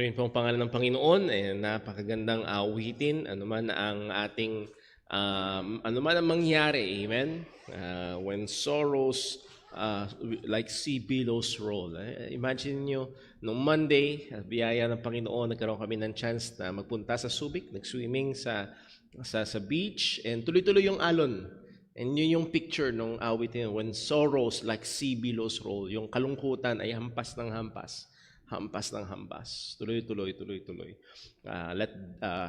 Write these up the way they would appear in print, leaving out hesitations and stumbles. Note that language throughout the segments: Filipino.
Purihin po ang pangalan ng Panginoon, napakagandang awitin, anuman ang ating, anuman ang mangyari, amen? When sorrows like sea billows roll. Imagine nyo, noong Monday, biyaya ng Panginoon, nagkaroon kami ng chance na magpunta sa Subic, nag-swimming sa beach, and tuloy-tuloy yung alon. And yun yung picture ng awitin, when sorrows like sea billows roll, yung kalungkutan ay hampas ng hampas. Hampas ng hampas. Tuloy-tuloy.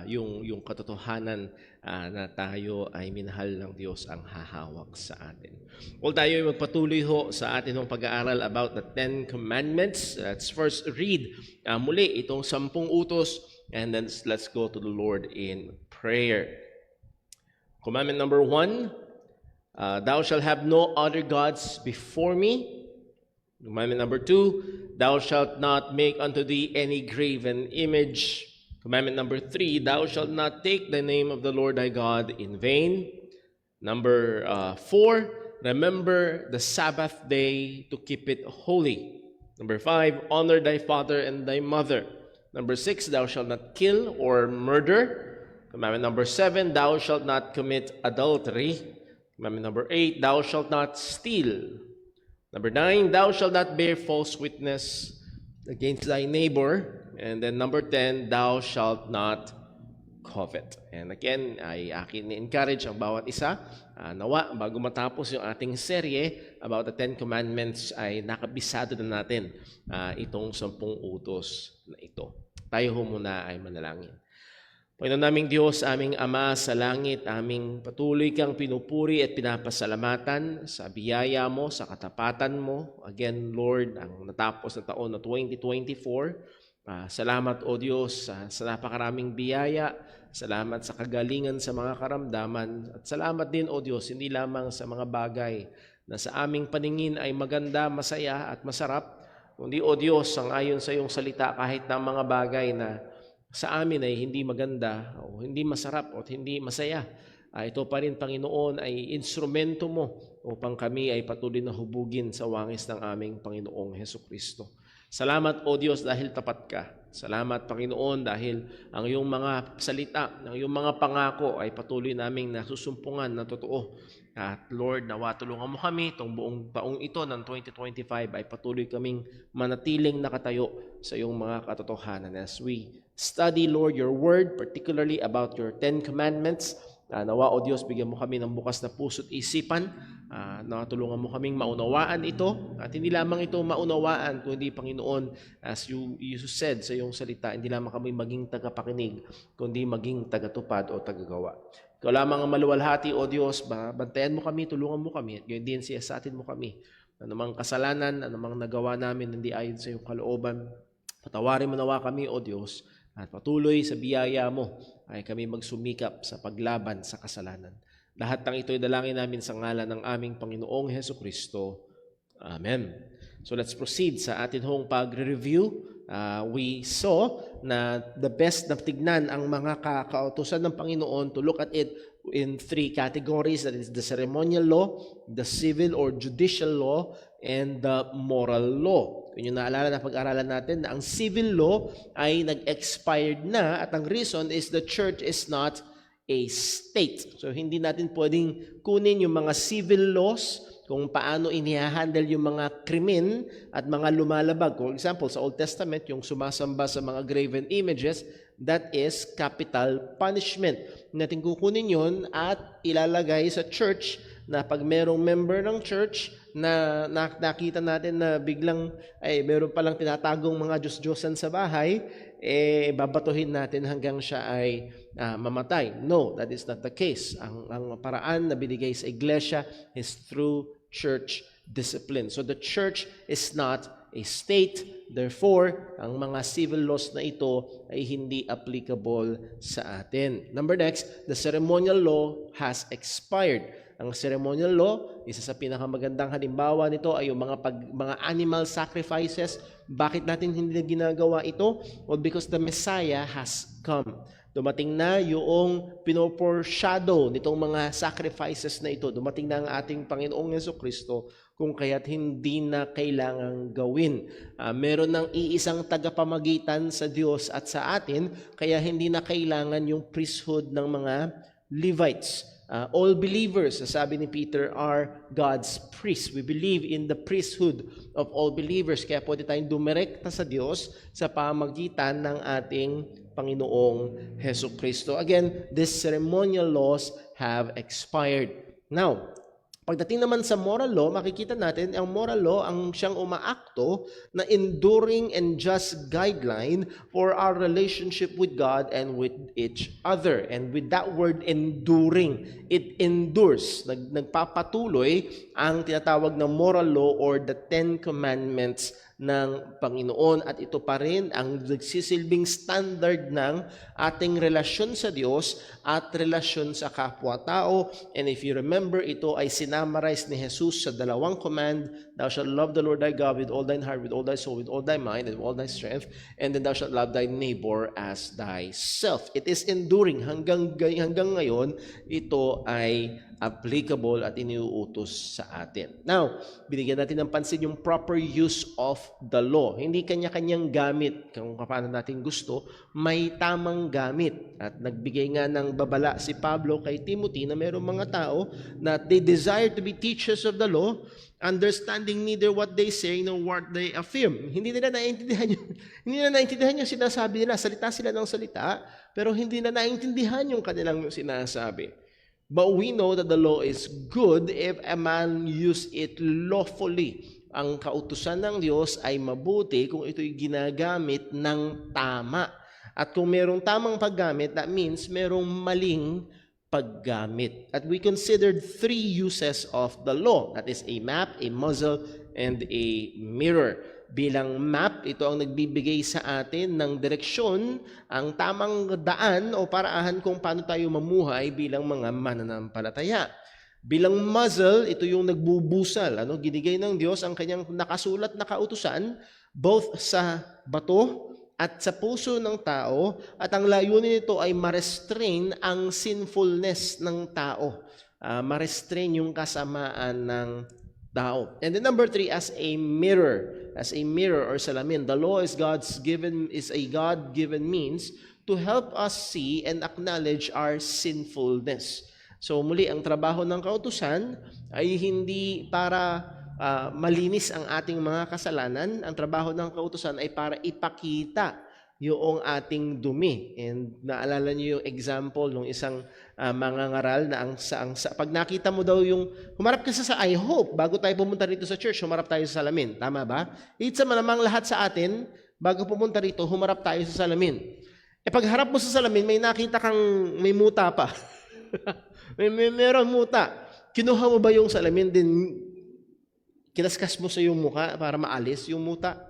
Yung katotohanan na tayo ay minahal ng Diyos ang hahawak sa atin. Well, tayo ay magpatuloy ho sa atin ng pag-aaral about the Ten Commandments. Let's first read muli itong 10 utos, and then let's go to the Lord in prayer. Commandment number 1, thou shalt have no other gods before me. Commandment number 2, thou shalt not make unto thee any graven image. Commandment number 3, thou shalt not take the name of the Lord thy God in vain. Number 4, remember the Sabbath day to keep it holy. Number 5, honor thy father and thy mother. Number 6, thou shalt not kill or murder. Commandment number 7, thou shalt not commit adultery. Commandment number 8, thou shalt not steal. Number 9, thou shalt not bear false witness against thy neighbor. And then number 10, thou shalt not covet. And again, ay akin ni-encourage ang bawat isa. Nawa, bago matapos yung ating serye about the Ten Commandments, ay nakabisado na natin itong 10 utos na ito. Tayo muna ay manalangin. Panginoon naming Diyos, aming Ama sa langit, aming patuloy kang pinupuri at pinapasalamatan sa biyaya mo, sa katapatan mo. Again, Lord, ang natapos na taon na 2024. Salamat, O Diyos, sa napakaraming biyaya. Salamat sa kagalingan sa mga karamdaman. At salamat din, O Diyos, hindi lamang sa mga bagay na sa aming paningin ay maganda, masaya at masarap, kundi, O Diyos, ang ayon sa iyong salita, kahit na mga bagay na sa amin ay hindi maganda o hindi masarap o hindi masaya, ito pa rin, Panginoon, ay instrumento mo upang kami ay patuloy na hubugin sa wangis ng aming Panginoong Hesukristo. Salamat, O Diyos, dahil tapat ka. Salamat, Panginoon, dahil ang iyong mga salita, ang iyong mga pangako ay patuloy naming nasusumpungan na totoo. At Lord, nawa tulungan mo kami itong buong taong ito ng 2025 ay patuloy kaming manatiling nakatayo sa iyong mga katotohanan. As we study, Lord, your word, particularly about your 10 commandments, nawa, O Diyos, bigyan mo kami ng bukas na puso't isipan, na tulungan mo kaming maunawaan ito, at hindi lamang ito maunawaan, kundi, Panginoon, as you said sa iyong salita, hindi lamang kami maging tagapakinig, kundi maging tagatupad o tagagawa. Ikaw lamang ang maluwalhati, O Diyos, bantayan mo kami, tulungan mo kami, at gayon din siyasatin mo kami. Anumang kasalanan, anumang nagawa namin, hindi ayon sa iyong kalooban, patawarin mo nawa kami, O Diyos, at patuloy sa biyaya mo ay kami magsumikap sa paglaban sa kasalanan. Lahat ng ito ay dalangin namin sa ngalan ng aming Panginoong Hesukristo. Amen. So let's proceed sa atin hong pag-review. We saw na the best na tignan ang mga kautusan ng Panginoon, to look at it in 3 categories. That is the ceremonial law, the civil or judicial law, and the moral law. Kung yung naalala na pag-aralan natin na ang civil law ay nag-expired na, at ang reason is the church is not a state. So hindi natin pwedeng kunin yung mga civil laws kung paano inihahandle yung mga krimen at mga lumalabag. For example, sa Old Testament, yung sumasamba sa mga graven images, that is capital punishment. Natin kukunin yun at ilalagay sa church, na pag merong member ng church na nakita natin na biglang ay meron palang tinatagong mga Diyos-Diyosan sa bahay, babatuhin natin hanggang siya ay mamatay. No, that is not the case. Ang paraan na binigay sa iglesia is through church discipline. So the church is not a state. Therefore, ang mga civil laws na ito ay hindi applicable sa atin. Next, the ceremonial law has expired. Ang ceremonial law, isa sa pinakamagandang halimbawa nito ay yung mga animal sacrifices. Bakit natin hindi na ginagawa ito? Well, because the Messiah has come. Dumating na yung pinoforeshadow nitong mga sacrifices na ito. Dumating na ang ating Panginoong Jesucristo, kung kaya't hindi na kailangang gawin. Meron ng iisang tagapamagitan sa Diyos at sa atin, kaya hindi na kailangan yung priesthood ng mga Levites. All believers, sabi ni Peter, are God's priests. We believe in the priesthood of all believers. Kaya pwede tayong dumirekta sa Diyos sa pamagitan ng ating Panginoong Jesucristo. Again, these ceremonial laws have expired. Now, pagdating naman sa moral law, makikita natin ang moral law ang siyang umaakto na enduring and just guideline for our relationship with God and with each other. And with that word enduring, it endures. Nagpapatuloy ang tinatawag na moral law or the 10 Commandments ng Panginoon, at ito pa rin ang nagsisilbing standard ng ating relasyon sa Diyos at relasyon sa kapwa-tao. And if you remember, ito ay sinamarize ni Jesus sa dalawang command: thou shalt love the Lord thy God with all thine heart, with all thy soul, with all thy mind, and with all thy strength, and then thou shalt love thy neighbor as thyself. It is enduring. Hanggang ngayon, ito ay applicable at iniuutos sa atin. Now, binigyan natin ng pansin yung proper use of the law. Hindi kanya-kanyang gamit kung paano natin gusto, may tamang gamit. At nagbigay nga ng babala si Pablo kay Timothy na mayroong mga tao na they desire to be teachers of the law, understanding neither what they say nor what they affirm. Hindi nila naiintindihan yung sinasabi nila. Salita sila ng salita, pero hindi na naiintindihan yung kanilang sinasabi. But we know that the law is good if a man use it lawfully. Ang kautusan ng Diyos ay mabuti kung ito'y ginagamit ng tama. At kung merong tamang paggamit, that means merong maling paggamit. At we considered 3 uses of the law. That is a map, a muzzle, and a mirror. Bilang map, ito ang nagbibigay sa atin ng direksyon, ang tamang daan o paraahan kung paano tayo mamuhay bilang mga mananampalataya. Bilang muzzle, ito yung nagbubusal. Ginigay ng Diyos ang kanyang nakasulat na kautusan, both sa bato at sa puso ng tao, at ang layunin nito ay ma-restrain ang sinfulness ng tao. Ma-restrain yung kasamaan ng tao. And then number 3, as a mirror or salamin. The law is a God-given means to help us see and acknowledge our sinfulness. So muli, ang trabaho ng kautusan ay hindi para malinis ang ating mga kasalanan. Ang trabaho ng kautusan ay para ipakita yung ating dumi. And naalala niyo yung example ng isang mangangaral na pag nakita mo daw yung, humarap ka sa I hope, bago tayo pumunta rito sa church, humarap tayo sa salamin. Tama ba? It's malamang lahat sa atin, bago pumunta rito, humarap tayo sa salamin. Pagharap mo sa salamin, may nakita kang may muta pa. Meron muta. Kinuha mo ba yung salamin din, kinaskas mo sa iyong mukha para maalis yung muta?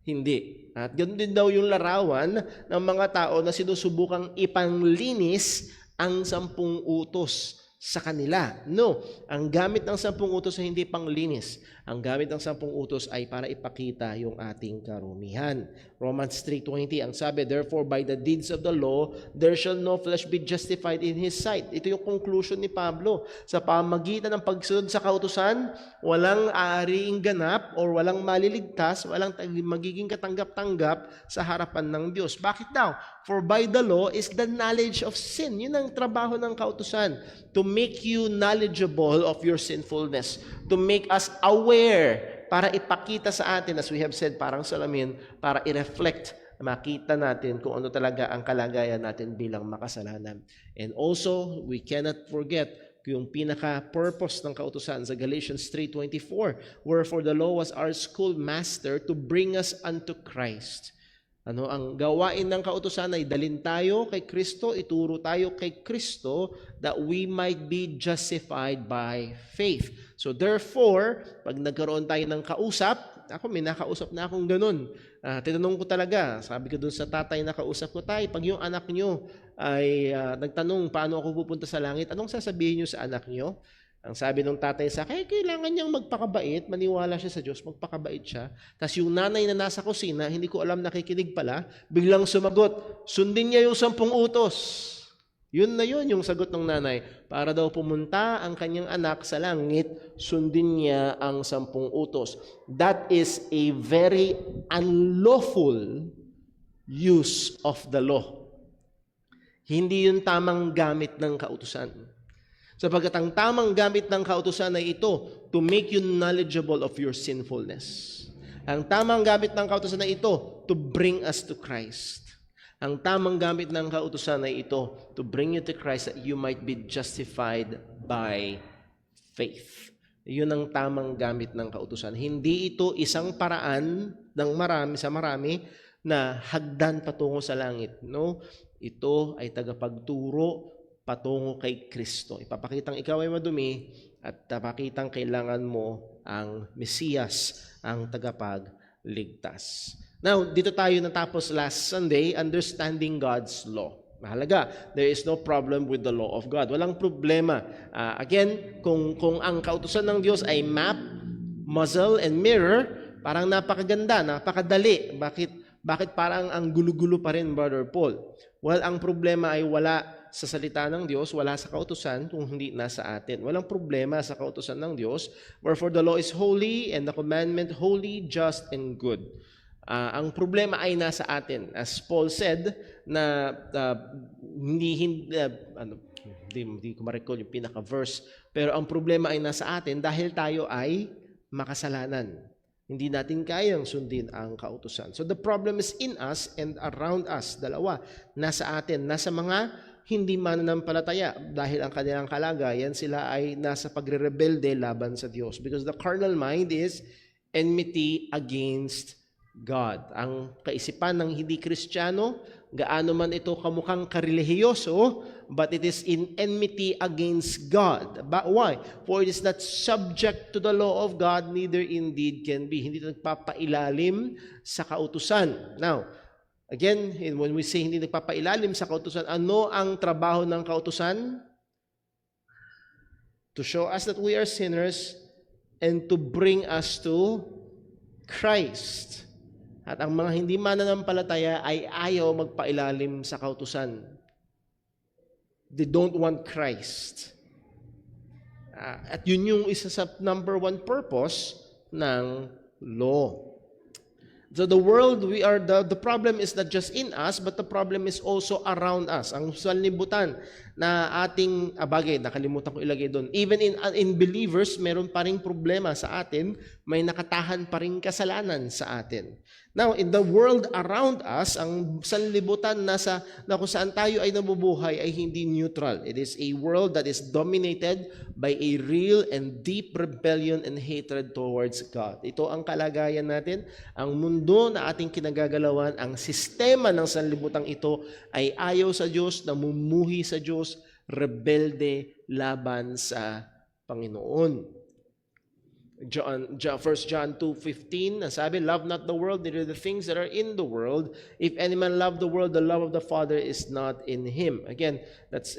Hindi. At ganoon din daw yung larawan ng mga tao na sinusubukang ipanglinis ang 10 utos sa kanila. No, ang gamit ng 10 utos ay hindi panglinis. Ang gamit ng 10 utos ay para ipakita yung ating karumihan. Romans 3:20, ang sabi, therefore by the deeds of the law, there shall no flesh be justified in His sight. Ito yung conclusion ni Pablo. Sa pamagitan ng pagsunod sa kautusan, walang aariing ganap or walang maliligtas, walang magiging katanggap-tanggap sa harapan ng Diyos. Bakit daw? For by the law is the knowledge of sin. Yun ang trabaho ng kautusan. To make you knowledgeable of your sinfulness. To make us aware, para ipakita sa atin, as we have said, parang salamin, para i-reflect, makita natin kung ano talaga ang kalagayan natin bilang makasalanan. And also, we cannot forget yung pinaka-purpose ng kautusan sa Galatians 3:24, wherefore the law was our schoolmaster to bring us unto Christ. Ang gawain ng kautusan ay dalhin tayo kay Kristo, ituro tayo kay Kristo, that we might be justified by faith. So therefore, pag nagkaroon tayo ng kausap, may nakausap na akong ganun. Tinanong ko talaga, sabi ko dun sa tatay na kausap ko, tay, pag yung anak nyo ay nagtanong paano ako pupunta sa langit, anong sasabihin nyo sa anak nyo? Ang sabi ng tatay sa akin, kailangan niyang magpakabait, maniwala siya sa Diyos, magpakabait siya. Tapos yung nanay na nasa kusina, hindi ko alam nakikinig pala, biglang sumagot, sundin niya yung 10 utos. Yun na yun, yung sagot ng nanay. Para daw pumunta ang kanyang anak sa langit, sundin niya ang 10 utos. That is a very unlawful use of the law. Hindi yun tamang gamit ng kautusan. Sapagkat ang tamang gamit ng kautusan ay ito, to make you knowledgeable of your sinfulness. Ang tamang gamit ng kautusan ay ito, to bring us to Christ. Ang tamang gamit ng kautusan ay ito, to bring you to Christ that you might be justified by faith. Yun ang tamang gamit ng kautusan. Hindi ito isang paraan ng marami sa marami na hagdan patungo sa langit. No, ito ay tagapagturo patungo kay Kristo. Ipapakitang ikaw ay madumi at papakitang kailangan mo ang Mesiyas, ang tagapagligtas. Now, dito tayo natapos last Sunday, understanding God's law. Mahalaga, there is no problem with the law of God. Walang problema. Again, kung ang kautusan ng Diyos ay map, muzzle, and mirror, parang napakaganda, napakadali. Bakit parang ang gulo-gulo pa rin, Brother Paul? Well, ang problema ay wala sa salita ng Diyos, wala sa kautusan kung hindi nasa atin. Walang problema sa kautusan ng Diyos. Wherefore the law is holy and the commandment holy, just, and good. Ang problema ay nasa atin. As Paul said, na hindi ko ma-recall yung pinaka-verse, pero ang problema ay nasa atin dahil tayo ay makasalanan. Hindi natin kayang sundin ang kautusan. So the problem is in us and around us. Dalawa, nasa atin, nasa mga hindi mananampalataya dahil ang kanilang kalagayan sila ay nasa pagre-rebelde laban sa Diyos. Because the carnal mind is enmity against God. Ang kaisipan ng hindi Kristiyano, gaano man ito kamukhang karelihiyoso, but it is in enmity against God. But why? For it is not subject to the law of God, neither indeed can be. Hindi ito nagpapailalim sa kautusan. Now, again, when we say hindi nagpapailalim sa kautusan, ano ang trabaho ng kautusan? To show us that we are sinners and to bring us to Christ. At ang mga hindi mananampalataya ay ayaw magpailalim sa kautusan. They don't want Christ. At yun yung isa sa number 1 purpose ng law. So the world, the problem is not just in us, but the problem is also around us. Ang sanlibutan na ating, bagay, nakalimutan ko ilagay doon. Even in believers, meron pa ring problema sa atin, may nakatahan pa ring kasalanan sa atin. Now, in the world around us, ang sanlibutan na kung saan tayo ay nabubuhay ay hindi neutral. It is a world that is dominated by a real and deep rebellion and hatred towards God. Ito ang kalagayan natin. Ang mundo na ating kinagagalawan, ang sistema ng sanlibutan ito ay ayaw sa Diyos, namumuhi sa Diyos, rebelde laban sa Panginoon. 1 John 2:15, sabi, love not the world, neither the things that are in the world. If any man love the world, the love of the Father is not in him. Again, that's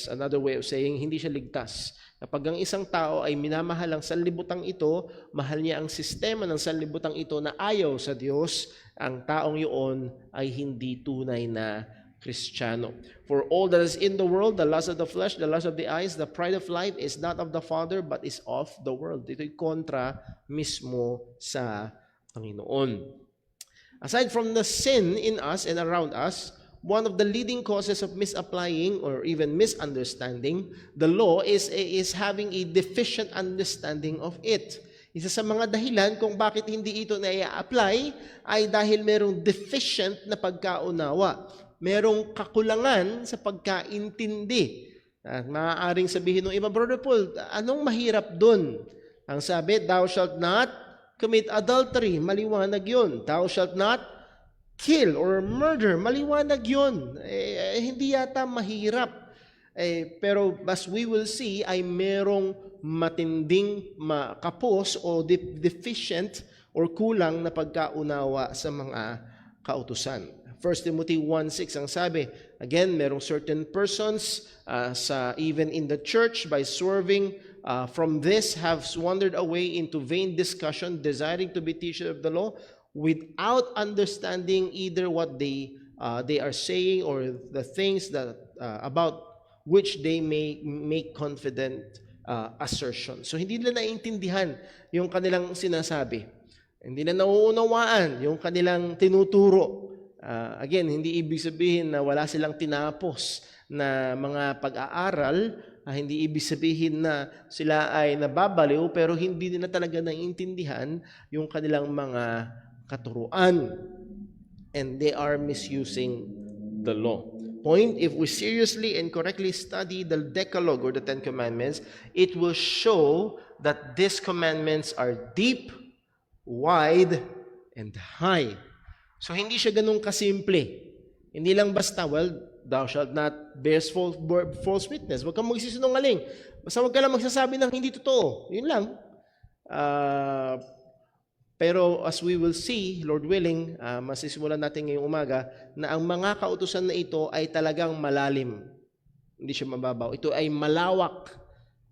another way of saying hindi siya ligtas. Kapag ang isang tao ay minamahal ang sanlibutang ito, mahal niya ang sistema ng sanlibutang ito na ayaw sa Diyos, ang taong yun ay hindi tunay na Kristiyano. For all that is in the world, the lust of the flesh, the lust of the eyes, the pride of life is not of the Father, but is of the world. Ito'y kontra mismo sa Panginoon. Aside from the sin in us and around us, one of the leading causes of misapplying or even misunderstanding the law is having a deficient understanding of it. Isa sa mga dahilan kung bakit hindi ito na-apply ay dahil merong deficient na pagkaunawa. Merong kakulangan sa pagkaintindi. Maaaring sabihin ng iba, Brother Paul, anong mahirap dun? Ang sabi, thou shalt not commit adultery. Maliwanag yun. Thou shalt not kill or murder. Maliwanag yun. Hindi yata mahirap. Pero as we will see, ay merong matinding kapos o deficient or kulang na pagkaunawa sa mga kautusan. 1 Timothy 1:6 ang sabi, again, merong certain persons even in the church by swerving from this have wandered away into vain discussion, desiring to be teachers of the law, without understanding either what they are saying or the things that about which they may make confident assertion. So hindi nila naiintindihan yung kanilang sinasabi. Hindi na nauunawaan yung kanilang tinuturo. Again, hindi ibig sabihin na wala silang tinapos na mga pag-aaral, hindi ibig sabihin na sila ay nababaliw, pero hindi nila talaga naiintindihan yung kanilang mga katuruan. And they are misusing the law. Point, if we seriously and correctly study the Decalogue or the Ten Commandments, it will show that these commandments are deep, wide, and high. So hindi siya ganun kasimple. Hindi lang basta, well, thou shalt not bear false witness. Huwag kang magsisinungaling. Basta huwag ka lang magsasabi ng hindi totoo. Yun lang. Pero as we will see, Lord willing, masisimulan natin ngayong umaga, na ang mga kautusan na ito ay talagang malalim. Hindi siya mababaw. Ito ay malawak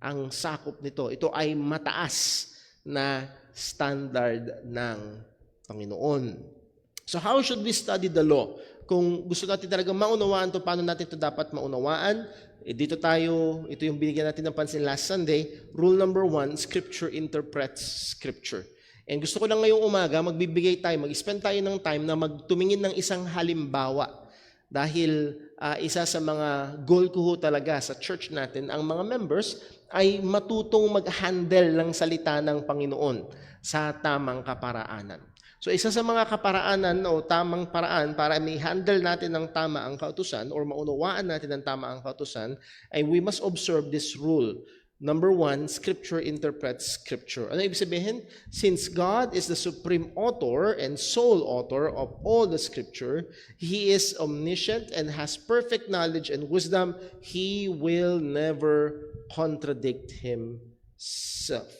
ang sakop nito. Ito ay mataas na standard ng Panginoon. So how should we study the law? Kung gusto natin talaga maunawaan to, paano natin ito dapat maunawaan? Dito tayo, ito yung binigyan natin ng pansin last Sunday. Rule number 1, Scripture interprets Scripture. And gusto ko lang ngayong umaga, mag-spend tayo ng time na magtumingin ng isang halimbawa. Dahil isa sa mga goal ko talaga sa church natin, ang mga members ay matutong mag-handle ng salita ng Panginoon sa tamang kaparaanan. So isa sa mga kaparaanan o tamang paraan para may-handle natin ng tama ang kautusan or maunawaan natin ng tama ang kautusan, ay we must observe this rule. Number 1, Scripture interprets Scripture. Ano ibig sabihin? Since God is the supreme author and sole author of all the Scripture, He is omniscient and has perfect knowledge and wisdom. He will never contradict Himself.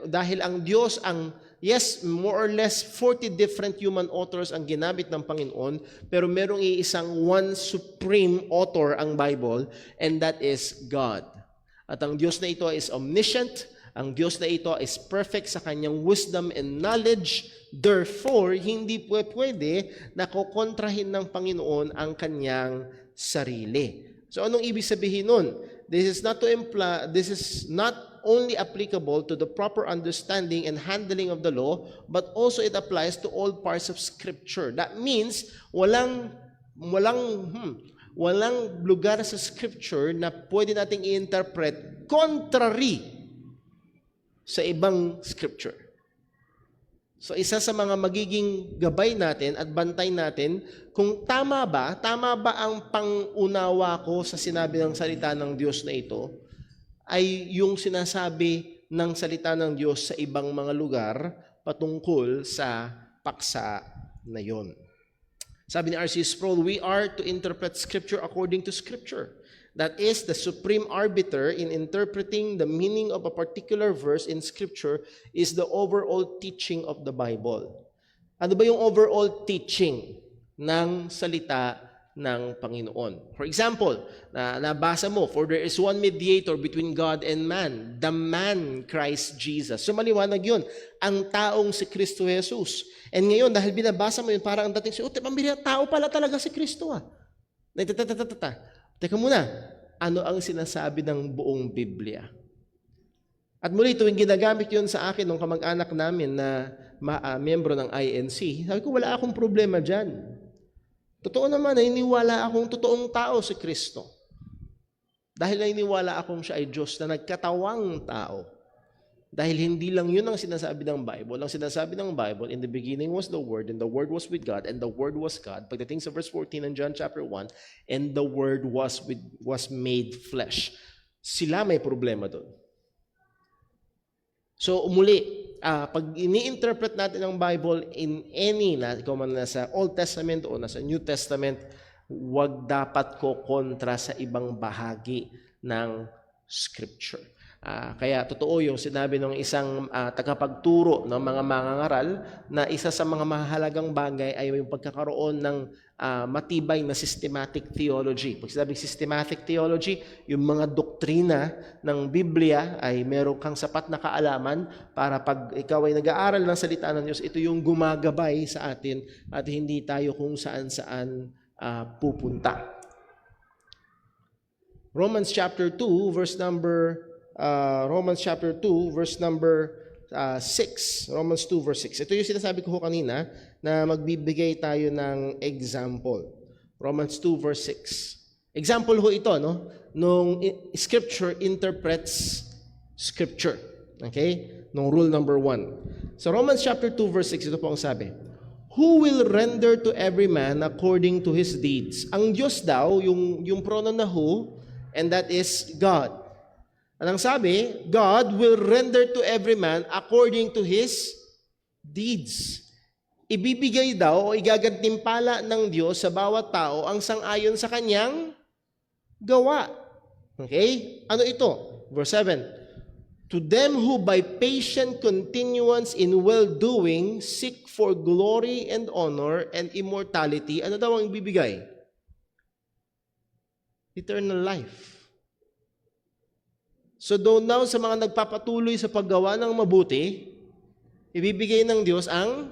Dahil ang Diyos, yes, more or less 40 different human authors ang ginamit ng Panginoon, pero merong iisang one supreme author ang Bible, and that is God. At ang Diyos na ito is omniscient, ang Diyos na ito is perfect sa kanyang wisdom and knowledge. Therefore, hindi pwede na kukontrahin ng Panginoon ang kanyang sarili. So anong ibig sabihin nun? This is not only applicable to the proper understanding and handling of the law, but also it applies to all parts of Scripture. That means walang lugar sa Scripture na pwede nating i-interpret contrary sa ibang Scripture. So isa sa mga magiging gabay natin at bantay natin, kung tama ba ang pangunawa ko sa sinabi ng salita ng Diyos na ito, ay yung sinasabi ng salita ng Diyos sa ibang mga lugar patungkol sa paksa na yon. Sabi ni R.C. Sproul, we are to interpret Scripture according to Scripture. That is, the supreme arbiter in interpreting the meaning of a particular verse in Scripture is the overall teaching of the Bible. Ano ba yung overall teaching ng salita ng Panginoon? For example, nabasa mo, for there is one mediator between God and man, the man Christ Jesus. So maliwanag yun, ang taong si Kristo Jesus. And ngayon, dahil binabasa mo yun, parang ang dating pambira, tao pala talaga si Kristo . Teka muna, ano ang sinasabi ng buong Biblia? At muli, tuwing ginagamit yun sa akin ng kamag-anak namin na miyembro ng INC, sabi ko, wala akong problema dyan. Totoo naman, naniniwala akong totoong tao si Kristo. Dahil naniniwala akong siya ay Diyos na nagkatawang tao. Dahil hindi lang yun ang sinasabi ng Bible. Ang sinasabi ng Bible, in the beginning was the Word, and the Word was with God, and the Word was God. Pagdating sa verse 14 ng John chapter 1, and the Word was made flesh. Sila may problema doon. So, muli, pag ini-interpret natin ang Bible in any, kung man nasa Old Testament o nasa New Testament, wag dapat ko kontra sa ibang bahagi ng Scripture. Kaya totoo yung sinabi ng isang tagapagturo ng mga mangangaral na isa sa mga mahalagang bagay ay yung pagkakaroon ng matibay na systematic theology. Pag sinabing systematic theology, yung mga doktrina ng Biblia ay meron kang sapat na kaalaman para pag ikaw ay nag-aaral ng salita ng Diyos, ito yung gumagabay sa atin at hindi tayo kung saan-saan pupunta. Romans chapter 2 verse number 6. Romans 2 verse 6. Ito yung sinasabi ko kanina na magbibigay tayo ng example. Romans 2 verse 6. Example ho ito, no? Nung Scripture interprets Scripture. Okay? Nung rule number 1. So Romans chapter 2 verse 6, ito po ang sabi. Who will render to every man according to his deeds? Ang Diyos daw, yung pronoun na who, and that is God. Anong sabi? God will render to every man according to his deeds. Ibibigay daw o igagantimpala ng Diyos sa bawat tao ang sang-ayon sa kanyang gawa. Okay? Ano ito? Verse 7. To them who by patient continuance in well-doing seek for glory and honor and immortality, ano daw ang ibibigay? Eternal life. So doon now sa mga nagpapatuloy sa paggawa ng mabuti, ibibigay ng Diyos ang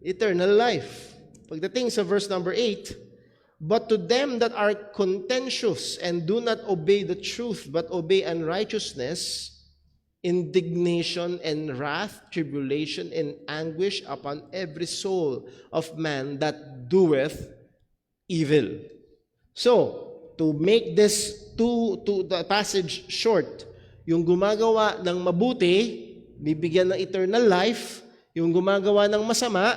eternal life. Pagdating sa verse number 8, but to them that are contentious and do not obey the truth but obey unrighteousness, indignation and wrath, tribulation and anguish upon every soul of man that doeth evil. So, to make this to the passage short, yung gumagawa ng mabuti, bibigyan ng eternal life. Yung gumagawa ng masama,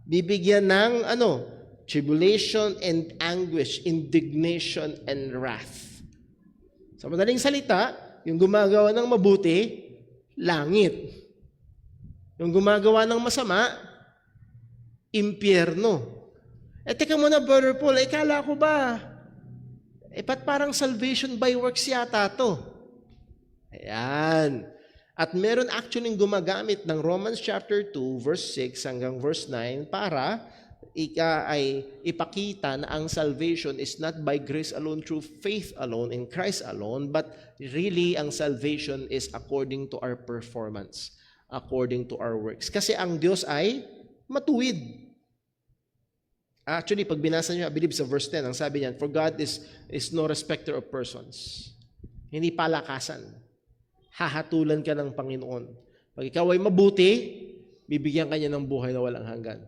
bibigyan ng tribulation and anguish, indignation and wrath. Sa madaling salita, yung gumagawa ng mabuti, langit. Yung gumagawa ng masama, impyerno. Teka muna, Brother Paul, kala ko ba ba't parang salvation by works yata to? Ayan. At meron actually gumagamit ng Romans chapter 2, verse 6 hanggang verse 9 para ipakita na ang salvation is not by grace alone, through faith alone, in Christ alone, but really ang salvation is according to our performance, according to our works. Kasi ang Diyos ay matuwid. Actually, pag binasa niyo, I believe sa verse 10, ang sabi niyan, for God is no respecter of persons. Hindi palakasan. Hahatulan ka ng Panginoon. Pag ikaw ay mabuti, bibigyan ka niya ng buhay na walang hanggan.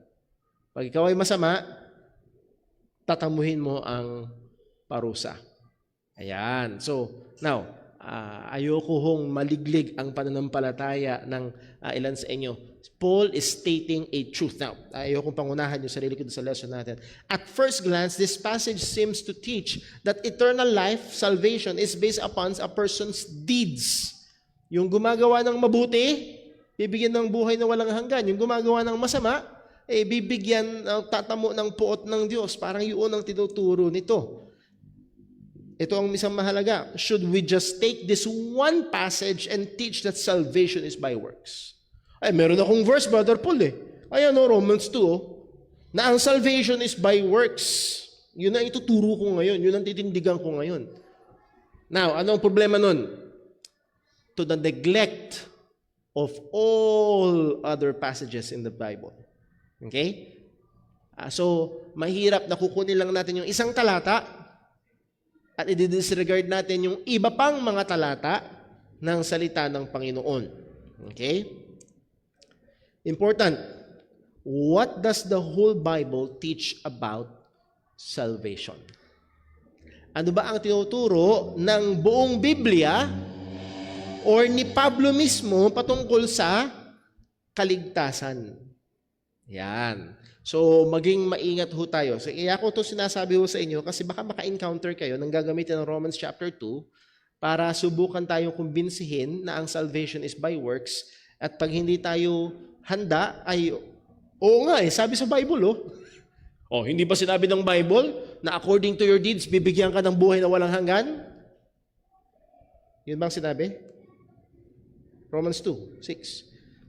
Pag ikaw ay masama, tatamuhin mo ang parusa. Ayan. So, now, ayoko hong maliglig ang pananampalataya ng ilan sa inyo. Paul is stating a truth. Now, ayokong pangunahan yung sarili ko sa lesson natin. At first glance, this passage seems to teach that eternal life, salvation, is based upon a person's deeds. Yung gumagawa ng mabuti, bibigyan ng buhay na walang hanggan. Yung gumagawa ng masama, bibigyan, tatamo ng puot ng Diyos. Parang yun ang tinuturo nito. Ito ang isang mahalaga. Should we just take this one passage and teach that salvation is by works? Meron akong verse, Brother Paul Ayan Romans 2, na ang salvation is by works. Yun ang ituturo ko ngayon. Yun ang titindigan ko ngayon. Now, ano ang problema nun? To the neglect of all other passages in the Bible. Okay? So, mahirap na kukunin lang natin yung isang talata at i-disregard natin yung iba pang mga talata ng salita ng Panginoon. Okay? Important. What does the whole Bible teach about salvation? Ano ba ang tinuturo ng buong Biblia or ni Pablo mismo patungkol sa kaligtasan? Yan. So, maging maingat ho tayo. So, kaya ko ito sinasabi ho sa inyo kasi baka maka-encounter kayo ng gagamitin ng Romans chapter 2 para subukan tayong kumbinsihin na ang salvation is by works at pag hindi tayo handa ay, oo nga sabi sa Bible hindi ba sinabi ng Bible na according to your deeds, bibigyan ka ng buhay na walang hanggan? Yun bang sinabi? Romans 2:6.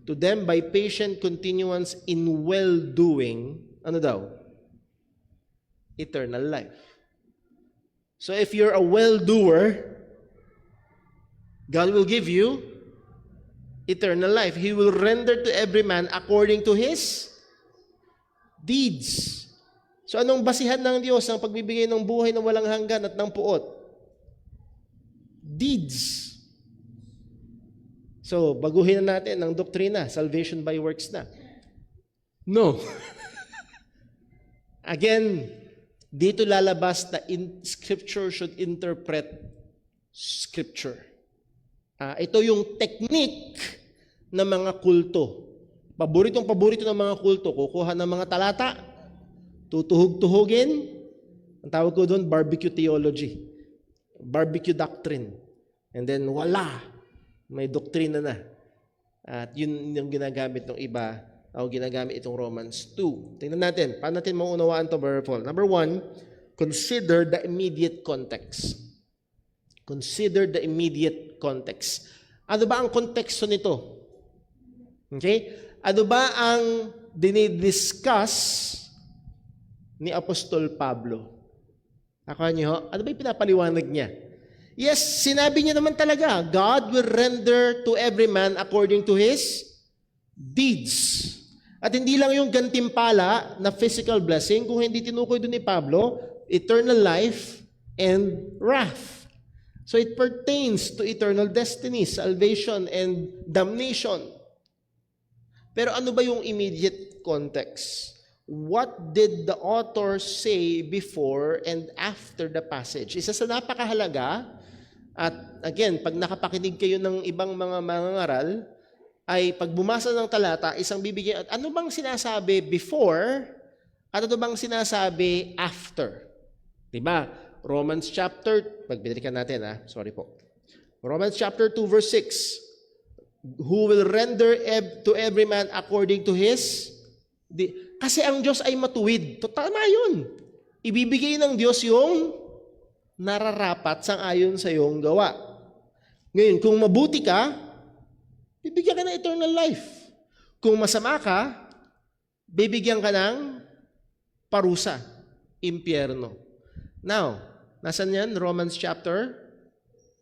To them by patient continuance in well-doing, ano daw? eternal life. So if you're a well-doer, God will give you eternal life. He will render to every man according to his deeds. So anong basihan ng Diyos ng pagbibigay ng buhay na walang hanggan at ng puot? Deeds. So, baguhin na natin ang doktrina, salvation by works na. No. Again, dito lalabas na Scripture should interpret Scripture. Ito yung technique ng mga kulto. Paborito ng mga kulto, kukuha ng mga talata, tutuhog-tuhogin, ang tawag ko doon, barbecue theology, barbecue doctrine. And then wala, may doktrina na. At yun yung ginagamit ng iba, o ginagamit itong Romans 2. Tingnan natin, paano natin maunawaan ito, Brother Paul? Number 1, consider the immediate context. Consider the immediate context. Ano ba ang konteksto nito? Okay? Ano ba ang dinidiscuss ni Apostol Pablo? Ako niyo, ano ba yung pinapaliwanag niya? Yes, sinabi niya naman talaga, God will render to every man according to his deeds. At hindi lang yung gantimpala na physical blessing, kung hindi tinukoy doon ni Pablo, eternal life and wrath. So it pertains to eternal destiny, salvation, and damnation. Pero ano ba yung immediate context? What did the author say before and after the passage? Isa sa napakahalaga, at again, pag nakapakinig kayo ng ibang mga mangangaral, ay pag bumasa ng talata, isang bibigyan, ano bang sinasabi before at ano bang sinasabi after? Diba? Romans chapter, pagbalikan natin sorry po. Romans chapter 2 verse 6, who will render to every man according to his kasi ang Diyos ay matuwid. Tama yun. Ibibigay ng Diyos yung nararapat sang-ayon sa iyong gawa. Ngayon, kung mabuti ka, bibigyan ka ng eternal life. Kung masama ka, bibigyan ka ng parusa, impyerno. Now, nasan yan? Romans chapter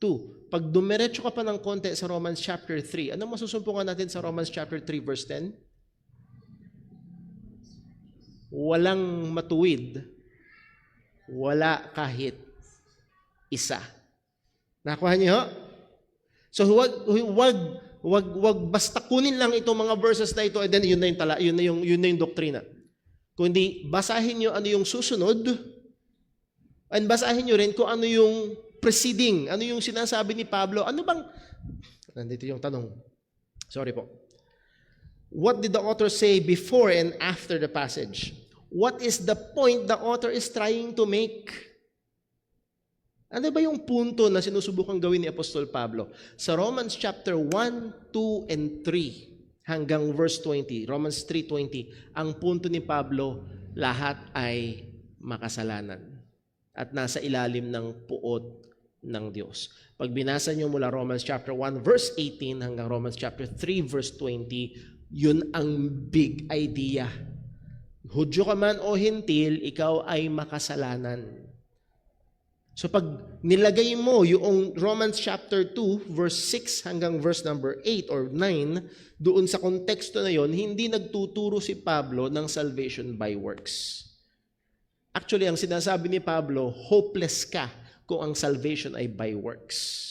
2. Pag dumiretso ka pa ng konti sa Romans chapter 3, ano masusumpungan natin sa Romans chapter 3 verse 10? Walang matuwid, wala kahit isa. Nakuha niyo? So wag basta kunin lang itong mga verses na ito and then yun na yung doktrina. Kundi basahin niyo ano yung susunod and basahin niyo rin kung ano yung preceding, ano yung sinasabi ni Pablo. Ano bang nandito yung tanong. Sorry po. What did the author say before and after the passage? What is the point the author is trying to make? Ano ba yung punto na sinusubukang gawin ni Apostol Pablo? Sa Romans chapter 1, 2, and 3 hanggang verse 20, Romans 3:20, ang punto ni Pablo, lahat ay makasalanan at nasa ilalim ng puot ng Diyos. Pag binasa nyo mula Romans chapter 1 verse 18 hanggang Romans chapter 3 verse 20, yun ang big idea. Hudyo ka man o hintil, ikaw ay makasalanan. So pag nilagay mo yung Romans chapter 2 verse 6 hanggang verse number 8 or 9, doon sa konteksto na yon, hindi nagtuturo si Pablo ng salvation by works. Actually, ang sinasabi ni Pablo, hopeless ka kung ang salvation ay by works.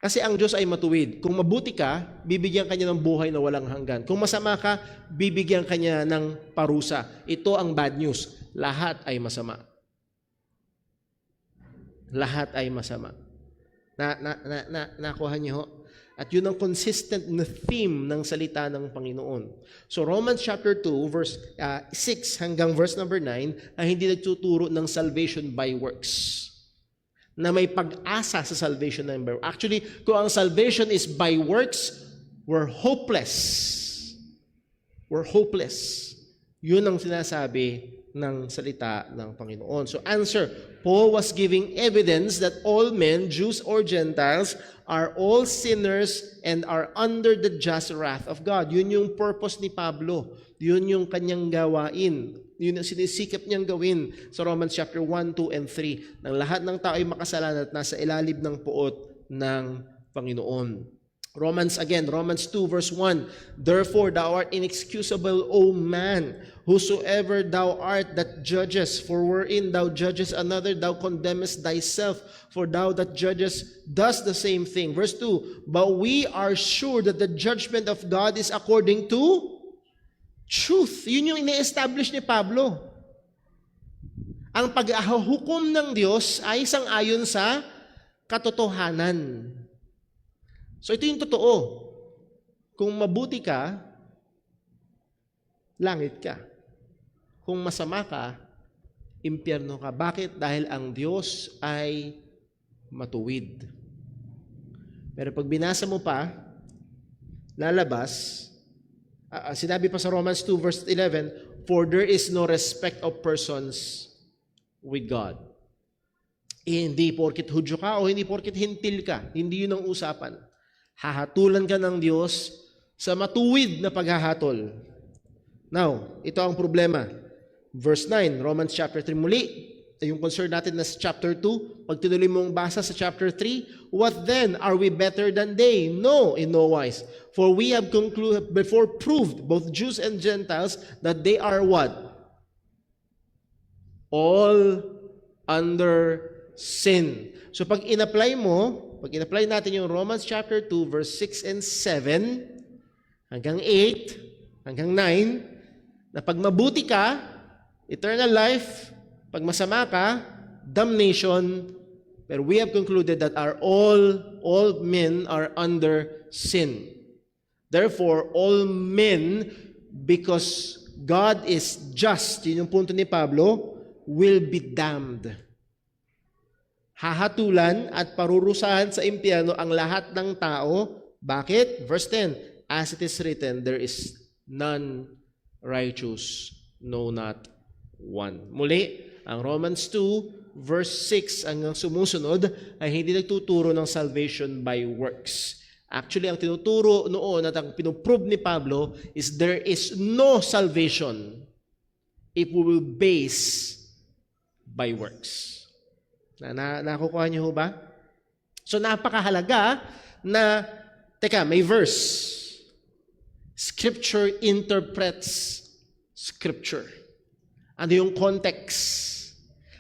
Kasi ang Diyos ay matuwid. Kung mabuti ka, bibigyan ka niya ng buhay na walang hanggan. Kung masama ka, bibigyan ka niya ng parusa. Ito ang bad news. Lahat ay masama. Lahat ay masama. Nakuha niyo ho? At yun ang consistent na theme ng salita ng Panginoon. So Romans chapter 2, verse 6 hanggang verse number 9, ay hindi nagtuturo ng salvation by works. Na may pag-asa sa salvation ng by works. Actually, kung ang salvation is by works, we're hopeless. We're hopeless. Yun ang sinasabi ng salita ng Panginoon. So answer, Paul was giving evidence that all men, Jews or Gentiles, are all sinners and are under the just wrath of God. Yun yung purpose ni Pablo. Yun yung kanyang gawain. Yun ang sinisikap niyang gawin sa Romans chapter 1, 2, and 3. Nang lahat ng tao ay makasalanan at nasa ilalim ng puot ng Panginoon. Romans 2 verse 1, therefore thou art inexcusable, O man, whosoever thou art that judges, for wherein thou judgest another, thou condemnest thyself, for thou that judgest does the same thing. Verse 2, but we are sure that the judgment of God is according to truth. Yun yung ine-establish ni Pablo. Ang pag-ahukom ng Diyos ay sang-ayon sa katotohanan. So ito yung totoo. Kung mabuti ka, langit ka. Kung masama ka, impyerno ka. Bakit? Dahil ang Diyos ay matuwid. Pero pag binasa mo pa, lalabas, sinabi pa sa Romans 2 verse 11, for there is no respect of persons with God. Hindi porkit Hudyo ka o hindi porkit Hintil ka. Hindi yun ang usapan. Hahatulan ka ng Diyos sa matuwid na paghahatol. Now, ito ang problema. Verse 9, Romans chapter 3 muli. Yung concern natin na sa chapter 2. Pag tinuloy mong basa sa chapter 3, what then? Are we better than they? No, in no wise. For we have before proved, both Jews and Gentiles, that they are what? All under sin. So pag in-apply natin yung Romans chapter 2 verse 6 and 7 hanggang 8 hanggang 9 na pag mabuti ka, eternal life, pag masama ka, damnation. Pero we have concluded that all men are under sin. Therefore, all men, because God is just, yun yung punto ni Pablo, will be damned. Hahatulan at parurusahan sa impyerno ang lahat ng tao. Bakit? Verse 10, as it is written, there is none righteous, no not one. Muli, ang Romans 2, verse 6 hanggang sumusunod ay hindi nagtuturo ng salvation by works. Actually, ang tinuturo noon at ang pinuprove ni Pablo is there is no salvation if we will base by works. Nakukuha niyo ba? So napakahalaga na, may verse. Scripture interprets Scripture. Ano yung context?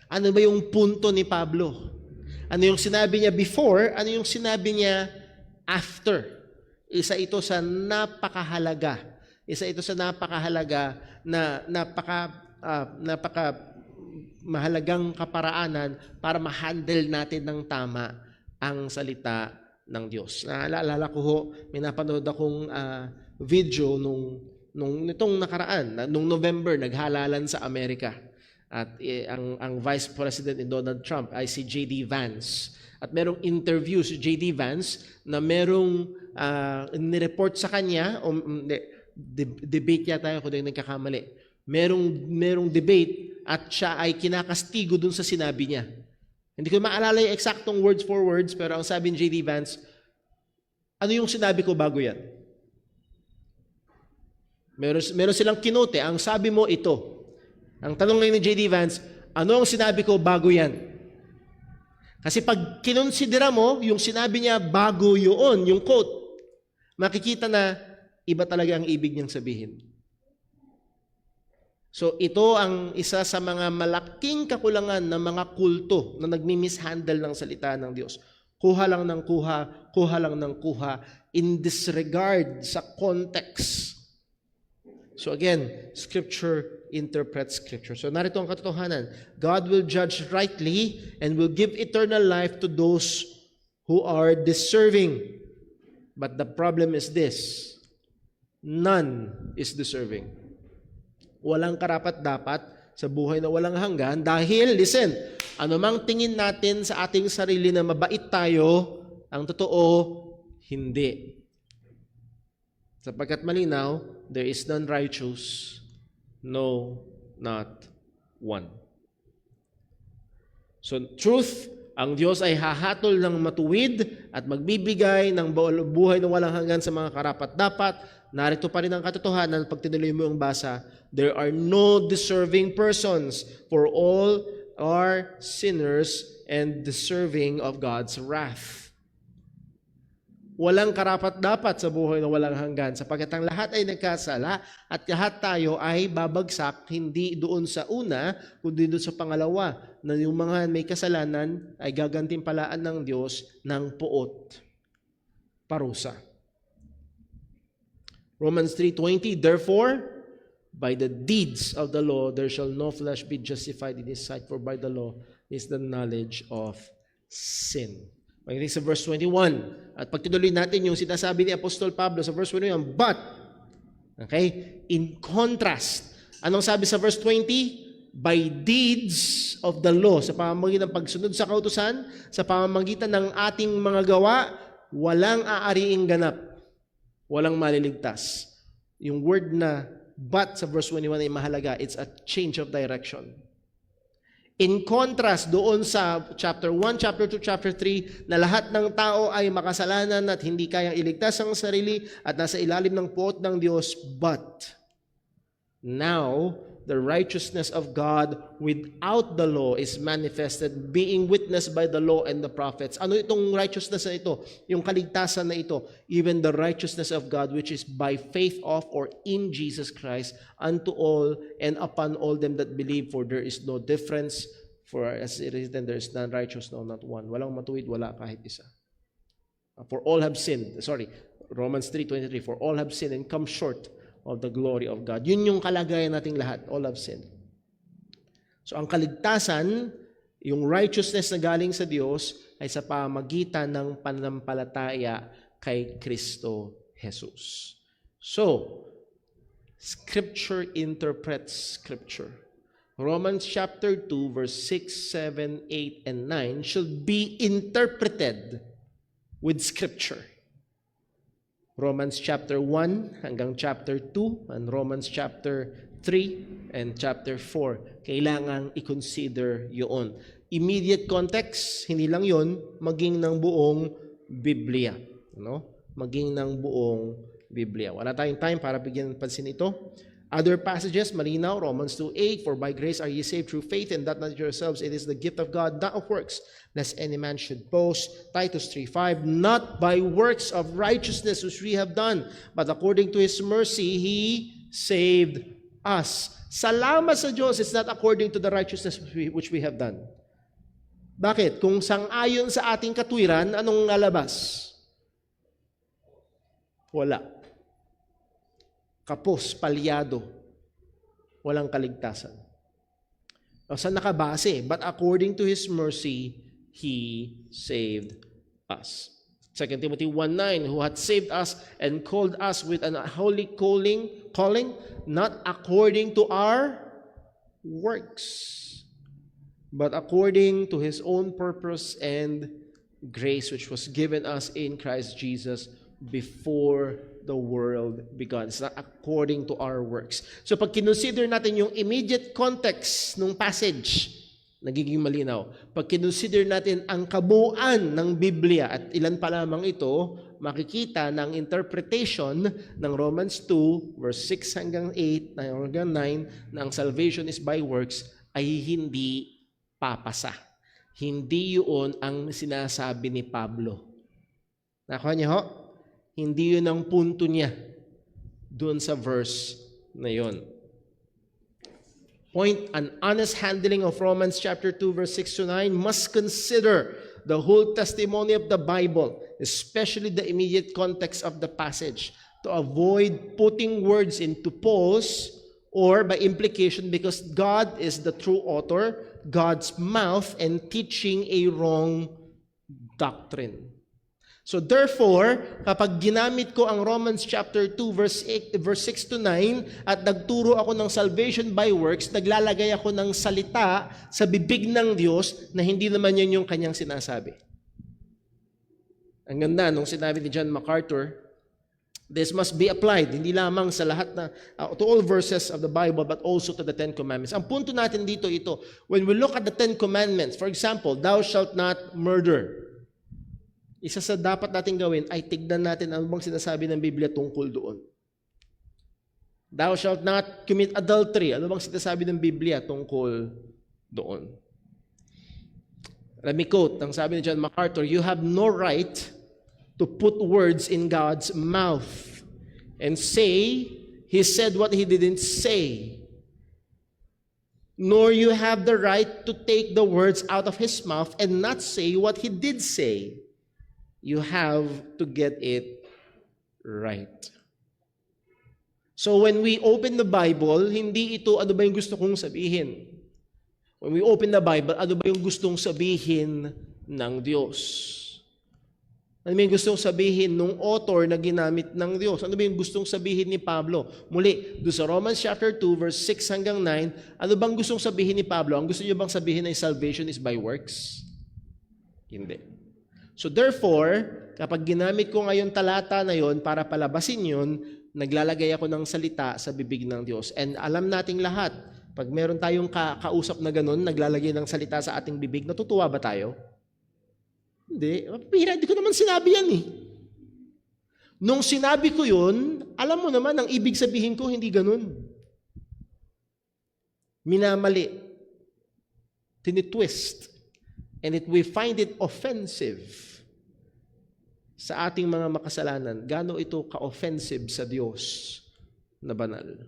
Ano ba yung punto ni Pablo? Ano yung sinabi niya before? Ano yung sinabi niya after? Isa ito sa napakahalaga. Na napaka mahalagang kaparaanan para ma-handle natin ng tama ang salita ng Diyos. Naalala ko ho, may napanood akong video nitong nakaraan, nung November, naghalalan sa Amerika. At ang Vice President ni Donald Trump ay si J.D. Vance. At merong interview si J.D. Vance na merong nireport sa kanya, debate yata ako kung nagkakamali. Merong debate at siya ay kinakastigo dun sa sinabi niya. Hindi ko maalala yung eksaktong words for words, pero ang sabi ni J.D. Vance, ano yung sinabi ko bago yan? Meron silang kinote, ang sabi mo ito. Ang tanong ngayon ni J.D. Vance, ano ang sinabi ko bago yan? Kasi pag kinonsidera mo, yung sinabi niya bago yun, yung quote, makikita na iba talaga ang ibig niyang sabihin. So ito ang isa sa mga malaking kakulangan ng mga kulto na nagmi-mishandle ng salita ng Diyos. Kuha lang ng kuha, in disregard sa context. So again, Scripture interprets Scripture. So narito ang katotohanan. God will judge rightly and will give eternal life to those who are deserving. But the problem is this, none is deserving. Walang karapat-dapat sa buhay na walang hanggan dahil, listen, anumang tingin natin sa ating sarili na mabait tayo, ang totoo, hindi. Sapagkat malinaw, there is none righteous, no, not one. So truth Ang Diyos ay hahatol ng matuwid at magbibigay ng buhay na walang hanggan sa mga karapat-dapat. Narito pa rin ang katotohanan, pag tinuloy mo ang basa, there are no deserving persons, for all are sinners and deserving of God's wrath. Walang karapat-dapat sa buhay na walang hanggan sapagkat ang lahat ay nagkasala at lahat tayo ay babagsak hindi doon sa una kundi doon sa pangalawa na yung mga may kasalanan ay gagantimpalaan ng Diyos ng puot, parusa. Romans 3:20, therefore, by the deeds of the law there shall no flesh be justified in His sight, for by the law is the knowledge of sin. Pagdating sa verse 21, at pagtuloy natin yung sinasabi ni Apostol Pablo sa verse 21, but, okay, in contrast, anong sabi sa verse 20? By deeds of the law, sa pamamagitan ng pagsunod sa kautusan, sa pamamagitan ng ating mga gawa, walang aariing ganap, walang maliligtas. Yung word na but sa verse 21 ay mahalaga, it's a change of direction. In contrast doon sa chapter 1, chapter 2, chapter 3, na lahat ng tao ay makasalanan at hindi kayang iligtas ang sarili at nasa ilalim ng puot ng Diyos, but now the righteousness of God without the law is manifested, being witnessed by the law and the prophets. Ano itong righteousness na ito? Yung kaligtasan na ito, even the righteousness of God which is by faith of or in Jesus Christ unto all and upon all them that believe, for there is no difference, for as it is written, there is none righteous, no, not one. Walang matuwid, wala kahit isa. For all have sinned, Romans 3:23, for all have sinned and come short of the glory of God. Yun yung kalagayan nating lahat. All have sinned. So ang kaligtasan, yung righteousness na galing sa Diyos, ay sa pamagitan ng pananampalataya kay Kristo Jesus. So, Scripture interprets Scripture. Romans chapter 2, verse 6, 7, 8, and 9 should be interpreted with Scripture. Romans chapter 1 hanggang chapter 2 and Romans chapter 3 and chapter 4. Kailangang i-consider yun. Immediate context, hindi lang yun, maging ng buong Biblia. No? Maging ng buong Biblia. Wala tayong time para bigyan ng pansin ito. Other passages, malinaw, Romans 2:8, for by grace are ye saved through faith, and that not yourselves, it is the gift of God, not of works, lest any man should boast. Titus 3:5, not by works of righteousness which we have done, but according to His mercy, He saved us. Salamat sa Diyos, it's not according to the righteousness which we have done. Bakit? Kung sang-ayon sa ating katwiran, anong lalabas? Wala. Kapos, palyado, walang kaligtasan. O saan nakabase? But according to His mercy, He saved us. 2 Timothy 1:9, who hath saved us and called us with an holy calling, not according to our works, but according to His own purpose and grace, which was given us in Christ Jesus before the world began. It's not according to our works. So pag kinonsider natin yung immediate context ng passage, nagiging malinaw. Pag kinonsider natin ang kabuuan ng Biblia, at ilan pa lamang ito, makikita ng interpretation ng Romans 2, verse 6 hanggang 8, hanggang 9, na ang salvation is by works, ay hindi papasa. Hindi yun ang sinasabi ni Pablo. Nakuha niyo ho? Hindi yun ang punto niya doon sa verse na yun. Point, an honest handling of Romans chapter 2, verse 6 to 9 must consider the whole testimony of the Bible, especially the immediate context of the passage, to avoid putting words into pause or by implication, because God is the true author, God's mouth, and teaching a wrong doctrine. So therefore, kapag ginamit ko ang Romans chapter 2 verse 6 to 9 at nagturo ako ng salvation by works, naglalagay ako ng salita sa bibig ng Diyos na hindi naman yun yung kanyang sinasabi. Ang ganda nung sinabi ni John MacArthur, This must be applied, hindi lamang sa lahat na, to all verses of the Bible, but also to the Ten Commandments. Ang punto natin dito ito, when we look at the Ten Commandments, for example, thou shalt not murder. Isa sa dapat natin gawin ay tignan natin ano bang sinasabi ng Biblia tungkol doon. Thou shalt not commit adultery. Ano bang sinasabi ng Biblia tungkol doon? Let me quote, ang sabi ni John MacArthur, you have no right to put words in God's mouth and say he said what he didn't say. Nor you have the right to take the words out of his mouth and not say what he did say. You have to get it right. So when we open the Bible, hindi ito ano ba yung gusto kong sabihin. When we open the Bible, ano ba yung gustong sabihin ng Diyos? Ano ba yung gustong sabihin ng author na ginamit ng Diyos? Ano ba yung gustong sabihin ni Pablo? Muli, doon sa Romans chapter 2, verse 6 hanggang 9, ano bang gustong sabihin ni Pablo? Ang gusto niyo bang sabihin na salvation is by works? Hindi. So therefore, kapag ginamit ko ngayon talata na yon para palabasin yon, naglalagay ako ng salita sa bibig ng Diyos. And alam nating lahat, pag meron tayong kausap na ganun, naglalagay ng salita sa ating bibig, natutuwa ba tayo? Hindi. Hindi ko naman sinabi yan eh. Nung sinabi ko yun, alam mo naman, ang ibig sabihin ko, hindi ganun. Minamali. Tinitwist. And we find it offensive sa ating mga makasalanan. Gaano ito ka-offensive sa Diyos na banal.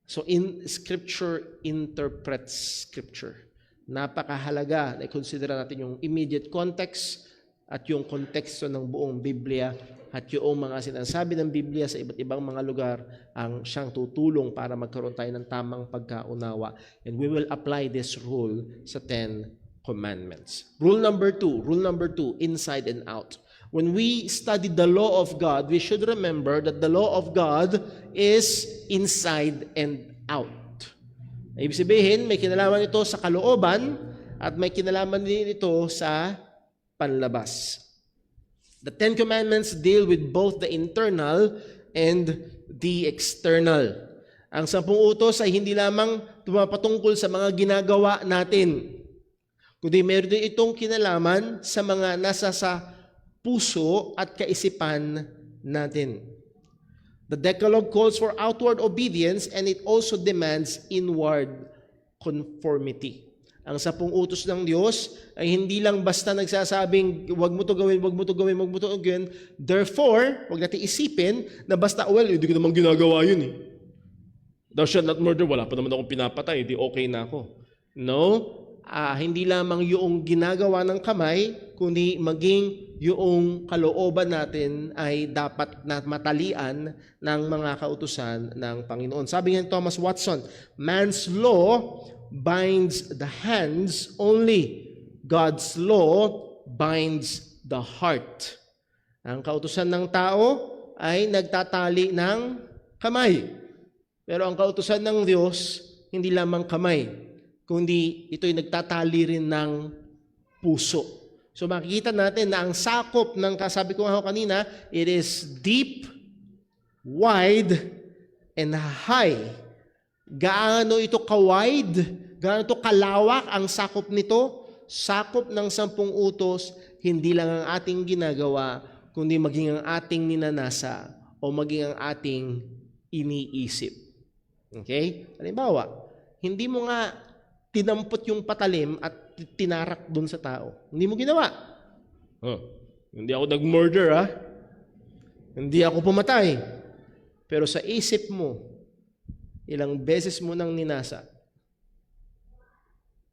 So Scripture interprets Scripture. Napakahalaga na i-consider natin yung immediate context at yung konteksto ng buong Biblia at yung mga sinasabi ng Biblia sa iba't ibang mga lugar ang siyang tutulong para magkaroon tayo ng tamang pagkaunawa. And we will apply this rule sa 10 Commandments. Rule number 2, inside and out. When we study the law of God, we should remember that the law of God is inside and out. Ibig sabihin, may kinalaman ito sa kalooban at may kinalaman din ito sa panlabas. The Ten Commandments deal with both the internal and the external. Ang 10 utos ay hindi lamang tumapatungkol sa mga ginagawa natin, kundi meron din itong kinalaman sa mga nasa sa puso at kaisipan natin. The Decalogue calls for outward obedience and it also demands inward conformity. Ang 10 utos ng Diyos ay hindi lang basta nagsasabing, wag mo to gawin, wag mo to gawin, wag mo to gawin. Therefore, wag natin isipin na basta, well, hindi ko naman ginagawa yun eh. Thou shalt not murder, wala pa naman akong pinapatay, hindi okay na ako. No, hindi lamang yung ginagawa ng kamay, kundi maging yung kalooban natin ay dapat na matalian ng mga kautusan ng Panginoon. Sabi nga ni Thomas Watson, man's law binds the hands only. God's law binds the heart. Ang kautusan ng tao ay nagtatali ng kamay. Pero ang kautusan ng Diyos, hindi lamang kamay, kundi ito'y nagtatali rin ng puso. So makikita natin na ang sakop ng, kasabi ko nga kanina, it is deep, wide, and high. Gaano ito ka-wide, gaano ito kalawak ang sakop nito? Sakop ng 10 utos, hindi lang ang ating ginagawa, kundi maging ang ating ninanasa o maging ang ating iniisip. Okay? Halimbawa, hindi mo nga tinampot yung patalim at tinarak doon sa tao. Hindi mo ginawa. Hindi ako nag-murder, ha? Hindi ako pumatay. Pero sa isip mo, ilang beses mo nang ninasa,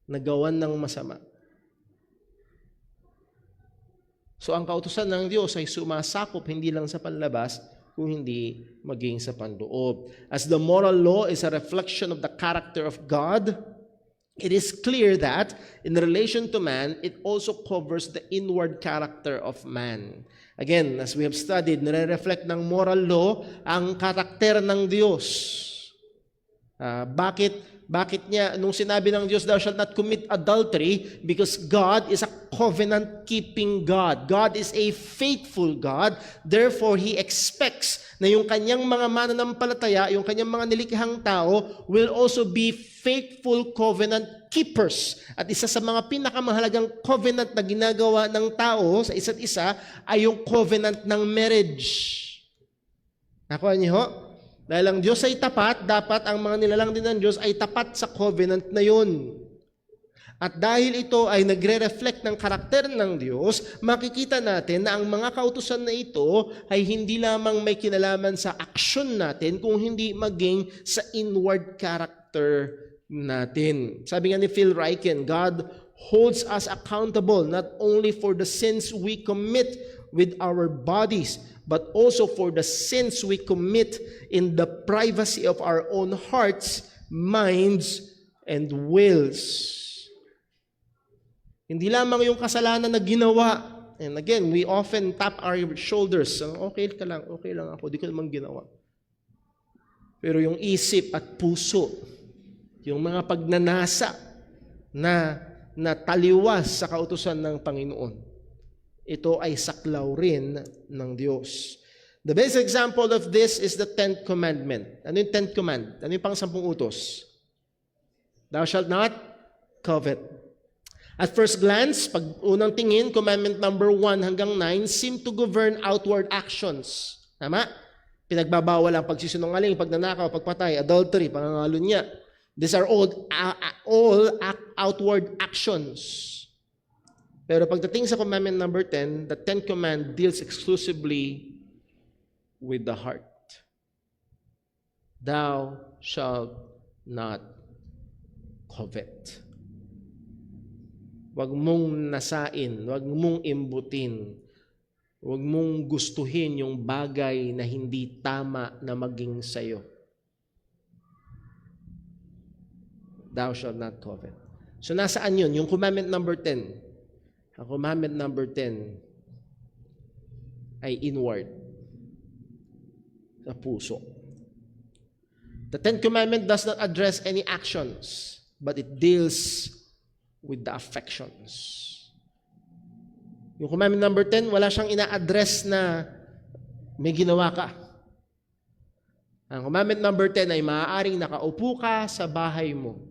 nagawan ng masama. So ang kautusan ng Diyos ay sumasakop hindi lang sa panlabas, kung hindi maging sa panloob. As the moral law is a reflection of the character of God, it is clear that in relation to man, it also covers the inward character of man. Again, as we have studied, nire-reflect ng moral law ang karakter ng Diyos. Bakit niya, nung sinabi ng Diyos, thou shalt not commit adultery, because God is a covenant-keeping God. God is a faithful God. Therefore, He expects na yung kanyang mga mananampalataya, yung kanyang mga nilikhang tao, will also be faithful covenant keepers. At isa sa mga pinakamahalagang covenant na ginagawa ng tao sa isa't isa ay yung covenant ng marriage. Nakuha niyo ho? Dahil ang Diyos ay tapat, dapat ang mga nilalang din ng Diyos ay tapat sa covenant na yun. At dahil ito ay nagre-reflect ng karakter ng Diyos, makikita natin na ang mga kautusan na ito ay hindi lamang may kinalaman sa aksyon natin, kung hindi maging sa inward character natin. Sabi nga ni Phil Ryken, God holds us accountable not only for the sins we commit with our bodies, but also for the sins we commit in the privacy of our own hearts, minds, and wills. Hindi lamang yung kasalanan na ginawa. And again, we often tap our shoulders. Okay lang ako, di ko naman ginawa. Pero yung isip at puso, yung mga pagnanasa na taliwas sa kautusan ng Panginoon, ito ay saklaw rin ng Diyos. The best example of this is the 10th commandment. Ano yung 10th command? Ano yung pang-10 utos? Thou shalt not covet. At first glance, pag unang tingin, commandment number 1 hanggang 9 seem to govern outward actions. Tama? Pinagbabawal ang pagsisinungaling, pagnanakaw, pagpatay, adultery, pangangalunya. These are all outward actions. Pero pagdating sa commandment number 10, the 10th command deals exclusively with the heart. Thou shalt not covet. Huwag mong nasain, huwag mong imbutin, huwag mong gustuhin yung bagay na hindi tama na maging sayo. Thou shalt not covet. So nasaan yun? Yung commandment number 10. Ang commandment number 10 ay inward, sa puso. The 10th commandment does not address any actions, but it deals with the affections. Yung commandment number 10, wala siyang ina-address na may ginawa ka. Ang commandment number 10 ay maaaring nakaupo ka sa bahay mo.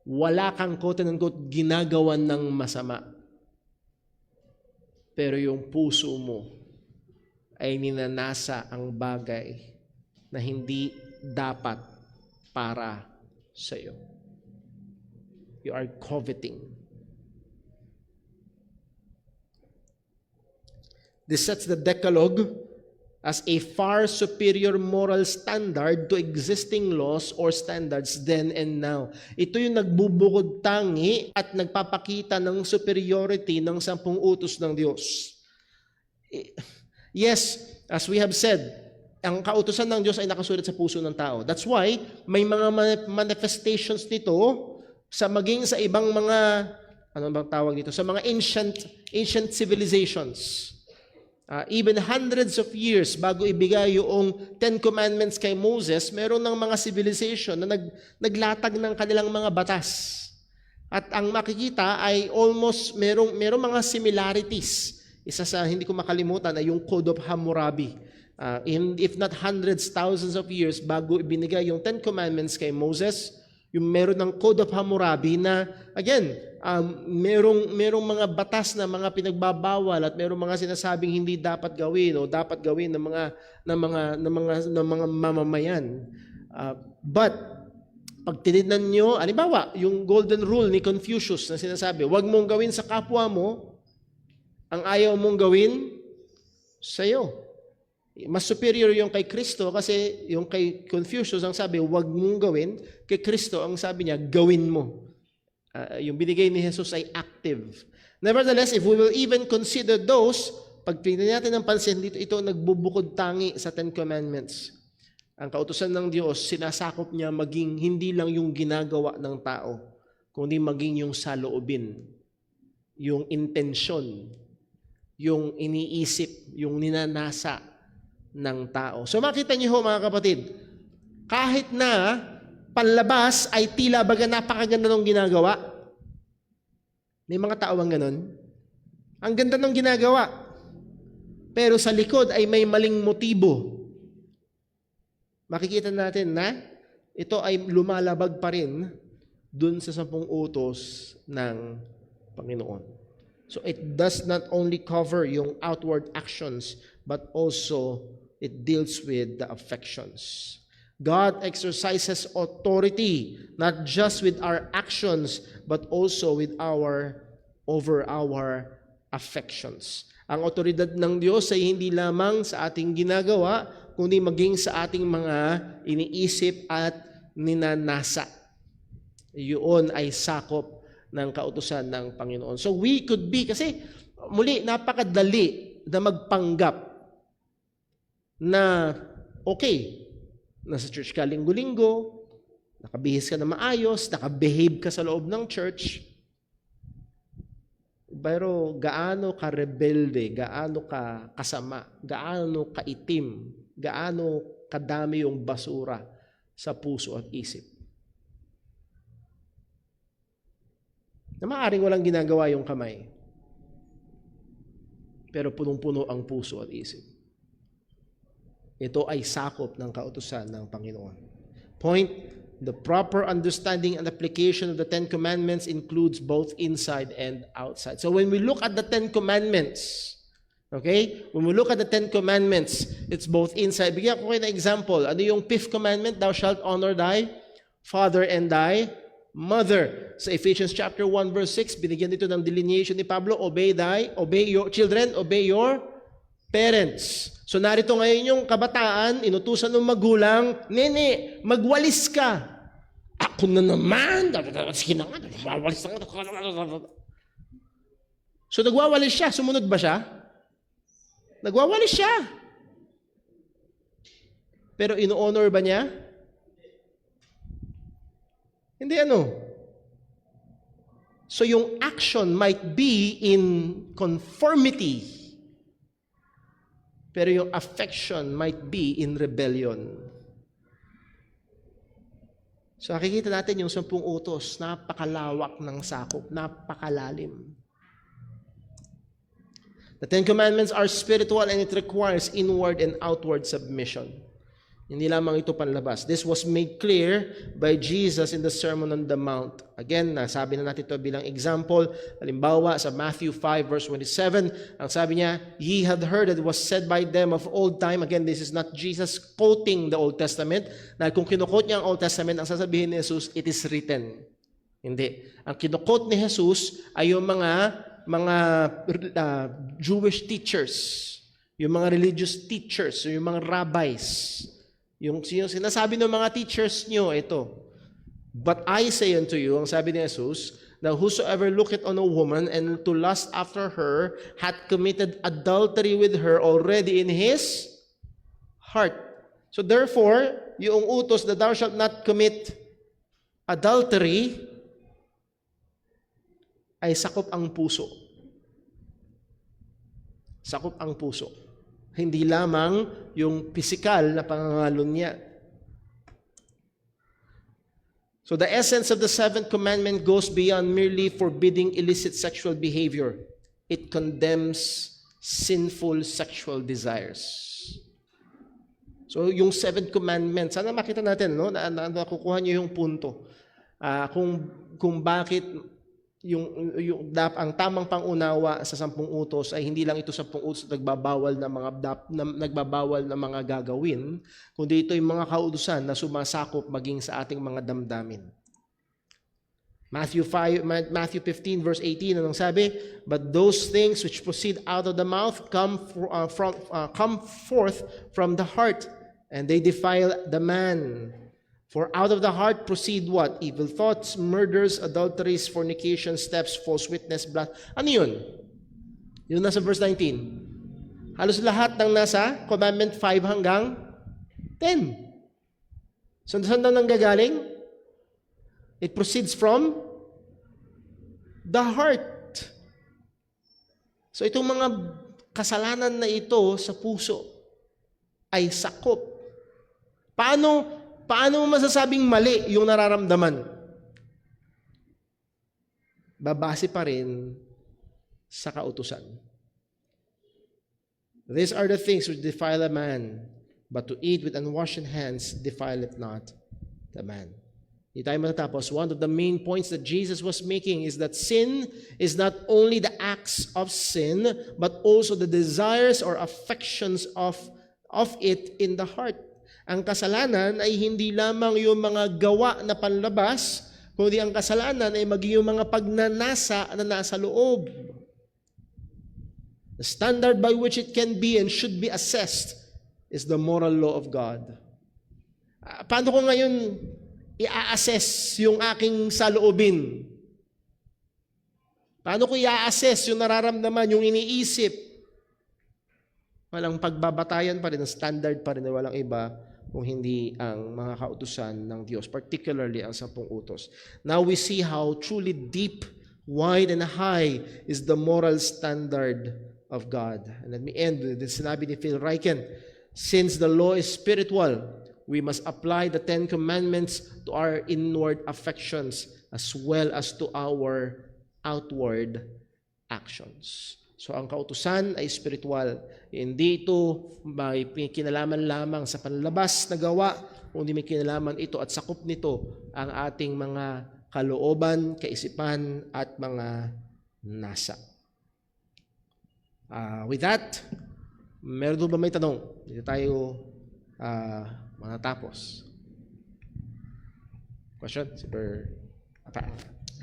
Wala kang quote-unquote ginagawan ng masama. Pero yung puso mo ay ninanasa ang bagay na hindi dapat para sa iyo. You are coveting. This sets the Decalogue as a far superior moral standard to existing laws or standards then and now. Ito yung nagbubukod tangi at nagpapakita ng superiority ng 10 utos ng Diyos. Yes, as we have said, ang kautusan ng Diyos ay nakasulat sa puso ng tao. That's why may mga manifestations nito maging sa ibang mga, ano bang tawag dito? Sa mga ancient civilizations. Even hundreds of years bago ibigay yung 10 Commandments kay Moses, meron ng mga civilization na naglatag ng kanilang mga batas. At ang makikita ay almost merong mga similarities. Isa sa hindi ko makalimutan ay yung Code of Hammurabi. If not hundreds, thousands of years bago ibinigay yung 10 Commandments kay Moses, yung meron ng Code of Hammurabi na, again, merong mga batas na mga pinagbabawal at merong mga sinasabing hindi dapat gawin o dapat gawin ng mga mamamayan. But pag tinignan nyo, halimbawa, yung golden rule ni Confucius na sinasabi, huwag mong gawin sa kapwa mo ang ayaw mong gawin sa iyo. Mas superior yung kay Kristo kasi yung kay Confucius ang sabi, huwag mong gawin. Kay Kristo ang sabi niya, gawin mo. Yung binigay ni Jesus ay active. Nevertheless, if we will even consider those, pag tingnan natin ang pansin dito, ito nagbubukod tangi sa 10 Commandments. Ang kautusan ng Diyos, sinasakop niya maging hindi lang yung ginagawa ng tao, kundi maging yung saloobin, yung intensyon, yung iniisip, yung ninanasa ng tao. So makita niyo ho mga kapatid, Kahit na panlabas ay tila baga napakaganda ng ginagawa. May mga tao ang ganun. Ang ganda ng ginagawa. Pero sa likod ay may maling motibo. Makikita natin na ito ay lumalabag pa rin dun sa 10 utos ng Panginoon. So it does not only cover yung outward actions, but also it deals with the affections. God exercises authority not just with our actions, but also with over our affections. Ang otoridad ng Diyos ay hindi lamang sa ating ginagawa, kundi maging sa ating mga iniisip at ninanasa. Yun ay sakop ng kautusan ng Panginoon. So we could be, kasi muli, napakadali na magpanggap na okay, nasa church ka linggo-linggo, nakabihis ka na maayos, nakabehave ka sa loob ng church, pero gaano ka rebelde, gaano ka kasama, gaano ka itim, gaano kadami yung basura sa puso at isip. Na maaaring walang ginagawa yung kamay, pero punong-puno ang puso at isip. Ito ay sakop ng kautusan ng Panginoon. Point, the proper understanding and application of the 10 Commandments includes both inside and outside. So when we look at the 10 Commandments, okay? When we look at the 10 Commandments, it's both inside. Bigyan ko kayo ng example. Ano yung 5th commandment? Thou shalt honor thy father and thy mother. Sa Ephesians chapter 1 verse 6, binigyan dito ng delineation ni Pablo, obey your children, obey your parents. So narito ngayon yung kabataan, inutusan ng magulang, nene, magwalis ka. Ako na naman. So nagwawalis siya. Sumunod ba siya? Nagwawalis siya. Pero ino-honor ba niya? Hindi ano. So yung action might be in conformity, pero yung affection might be in rebellion. So nakikita natin yung 10 utos, napakalawak ng sakop, napakalalim. The 10 Commandments are spiritual and it requires inward and outward submission. Hindi lamang ito panlabas. This was made clear by Jesus in the Sermon on the Mount. Again, nasabi na natin ito bilang example. Halimbawa, sa Matthew 5 verse 27, ang sabi niya, ye had heard that it was said by them of old time. Again, this is not Jesus quoting the Old Testament. Na kung kinukot niya ang Old Testament, ang sasabihin ni Jesus, it is written. Hindi. Ang kinukot ni Jesus ay yung mga Jewish teachers, yung mga religious teachers, yung mga rabbis. Yung sinasabi ng mga teachers nyo, ito. But I say unto you, ang sabi ni Jesus, that whosoever looketh on a woman and to lust after her, hath committed adultery with her already in his heart. So therefore, yung utos that thou shalt not commit adultery, ay sakop ang puso. Sakop ang puso. Hindi lamang yung physical na pangangalunya. So the essence of the 7th commandment goes beyond merely forbidding illicit sexual behavior. It condemns sinful sexual desires. So yung 7th commandment, sana makita natin, no? Nakukuha niyo yung punto. Kung bakit ang tamang pangunawa sa 10 utos ay hindi lang ito 10 utos nagbabawal na mga gagawin, kundi ito yung mga kautusan na sumasakop maging sa ating mga damdamin. Matthew 15 verse 18, anong sabi? But those things which proceed out of the mouth come forth from the heart, and they defile the man. For out of the heart proceed what? Evil thoughts, murders, adulteries, fornications, thefts, false witness, blood. Ano yun? Yun nasa verse 19. Halos lahat ng nasa commandment 5 hanggang 10. So saan na nanggagaling? It proceeds from the heart. So itong mga kasalanan na ito sa puso ay sakop. Paano Paano mo masasabing mali yung nararamdaman? Babase pa rin sa kautusan. These are the things which defile a man, but to eat with unwashed hands defileth not the man. Di tayo matatapos. One of the main points that Jesus was making is that sin is not only the acts of sin, but also the desires or affections of it in the heart. Ang kasalanan ay hindi lamang yung mga gawa na panlabas, kundi ang kasalanan ay maging yung mga pagnanasa na nasa loob. The standard by which it can be and should be assessed is the moral law of God. Paano ko ngayon i-assess yung aking saloobin? Paano ko i-assess yung nararamdaman, yung iniisip? Walang pagbabatayan pa rin, ang standard pa rin na walang iba kung hindi ang mga kautusan ng Diyos, particularly ang 10 utos. Now we see how truly deep, wide, and high is the moral standard of God. And let me end with this sinabi ni Phil Ryken, since the law is spiritual, we must apply the 10 Commandments to our inward affections as well as to our outward actions. So ang kautusan ay spiritual. Hindi ito may kinalaman lamang sa panlabas na gawa, kundi may kinalaman ito at sakop nito ang ating mga kalooban, kaisipan at mga nasa. With that, meron ba may tanong? Hindi tayo matatapos. Question?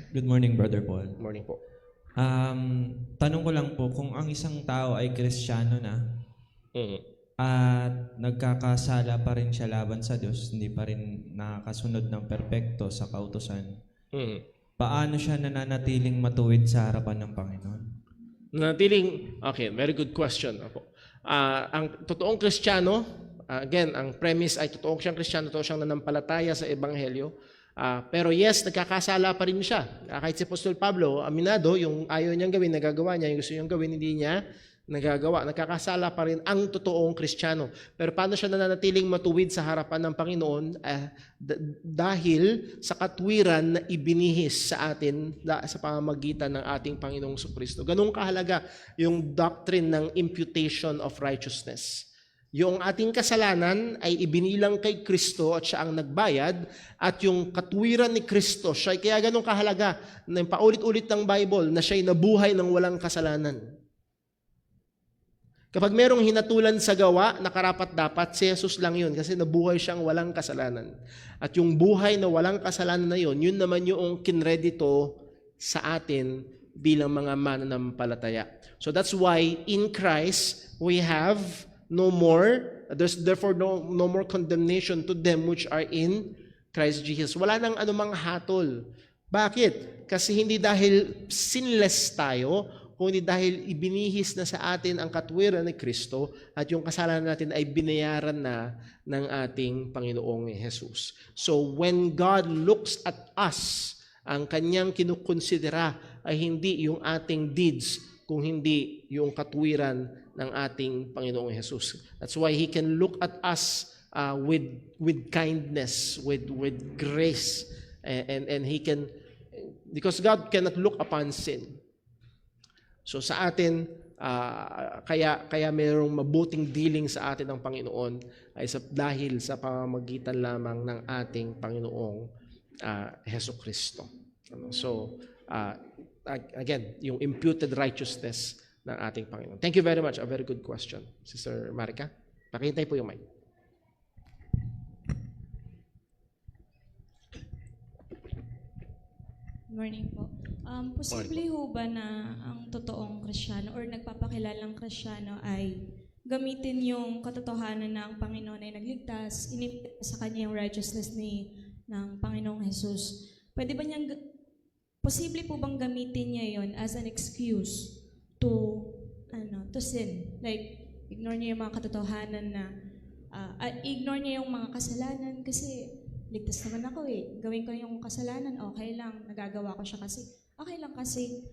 Good morning, Brother Paul. Good morning po. Tanong ko lang po, kung ang isang tao ay Kristiyano na at nagkakasala pa rin siya laban sa Diyos, hindi pa rin nakakasunod ng perpekto sa kautusan, paano siya nananatiling matuwid sa harapan ng Panginoon? Okay, very good question. Ang totoong Kristiyano, again, ang premise ay totoong siyang Kristiyano, totoong siyang nanampalataya sa Ebanghelyo. Pero yes, nagkakasala pa rin siya. Kahit si Apostol Pablo, aminado, yung ayaw niyang gawin, nagagawa niya, yung gusto niyang gawin, hindi niya nagagawa. Nagkakasala pa rin ang totoong Kristiyano. Pero paano siya nananatiling matuwid sa harapan ng Panginoon? Dahil sa katwiran na ibinihis sa atin sa pamamagitan ng ating Panginoong Jesucristo. Ganun kahalaga yung doctrine ng imputation of righteousness. Yung ating kasalanan ay ibinilang kay Kristo at siya ang nagbayad, at yung katwiran ni Kristo, siya kaya ganun kahalaga na paulit-ulit ng Bible na siya'y nabuhay ng walang kasalanan. Kapag merong hinatulan sa gawa na karapat-dapat, si Jesus lang yun kasi nabuhay siyang walang kasalanan. At yung buhay na walang kasalanan na yun naman yung kinredito sa atin bilang mga mananampalataya. So that's why in Christ we have there's therefore no more condemnation to them which are in Christ Jesus. Wala nang anumang hatol. Bakit? Kasi hindi dahil sinless tayo, kundi dahil ibinihis na sa atin ang katwiran ni Kristo at yung kasalanan natin ay binayaran na ng ating Panginoong Jesus. So when God looks at us, ang kanyang kinukonsidera ay hindi yung ating deeds, kung hindi yung katwiran ng ating Panginoong Jesus. That's why He can look at us with kindness, with grace, and He can, because God cannot look upon sin. So sa atin, kaya mayroong mabuting dealing sa atin ng Panginoon ay dahil sa pamamagitan lamang ng ating Panginoong Jesucristo. So, again, yung imputed righteousness ng ating Panginoon. Thank you very much. A very good question, Sister Marica. Pakihintay po yung mic. Good morning po. Posible ho ba na ang totoong Kristiyano or nagpapakilalang Kristiyano ay gamitin yung katotohanan na ang Panginoon ay nagligtas, inipit sa kanya yung righteousness ng Panginoong Jesus? Posible po bang gamitin niya yon as an excuse to sin? Like, ignore niya yung mga katotohanan na, ignore niya yung mga kasalanan kasi ligtas naman ako gawin ko yung kasalanan, okay lang, nagagawa ko siya kasi, okay lang kasi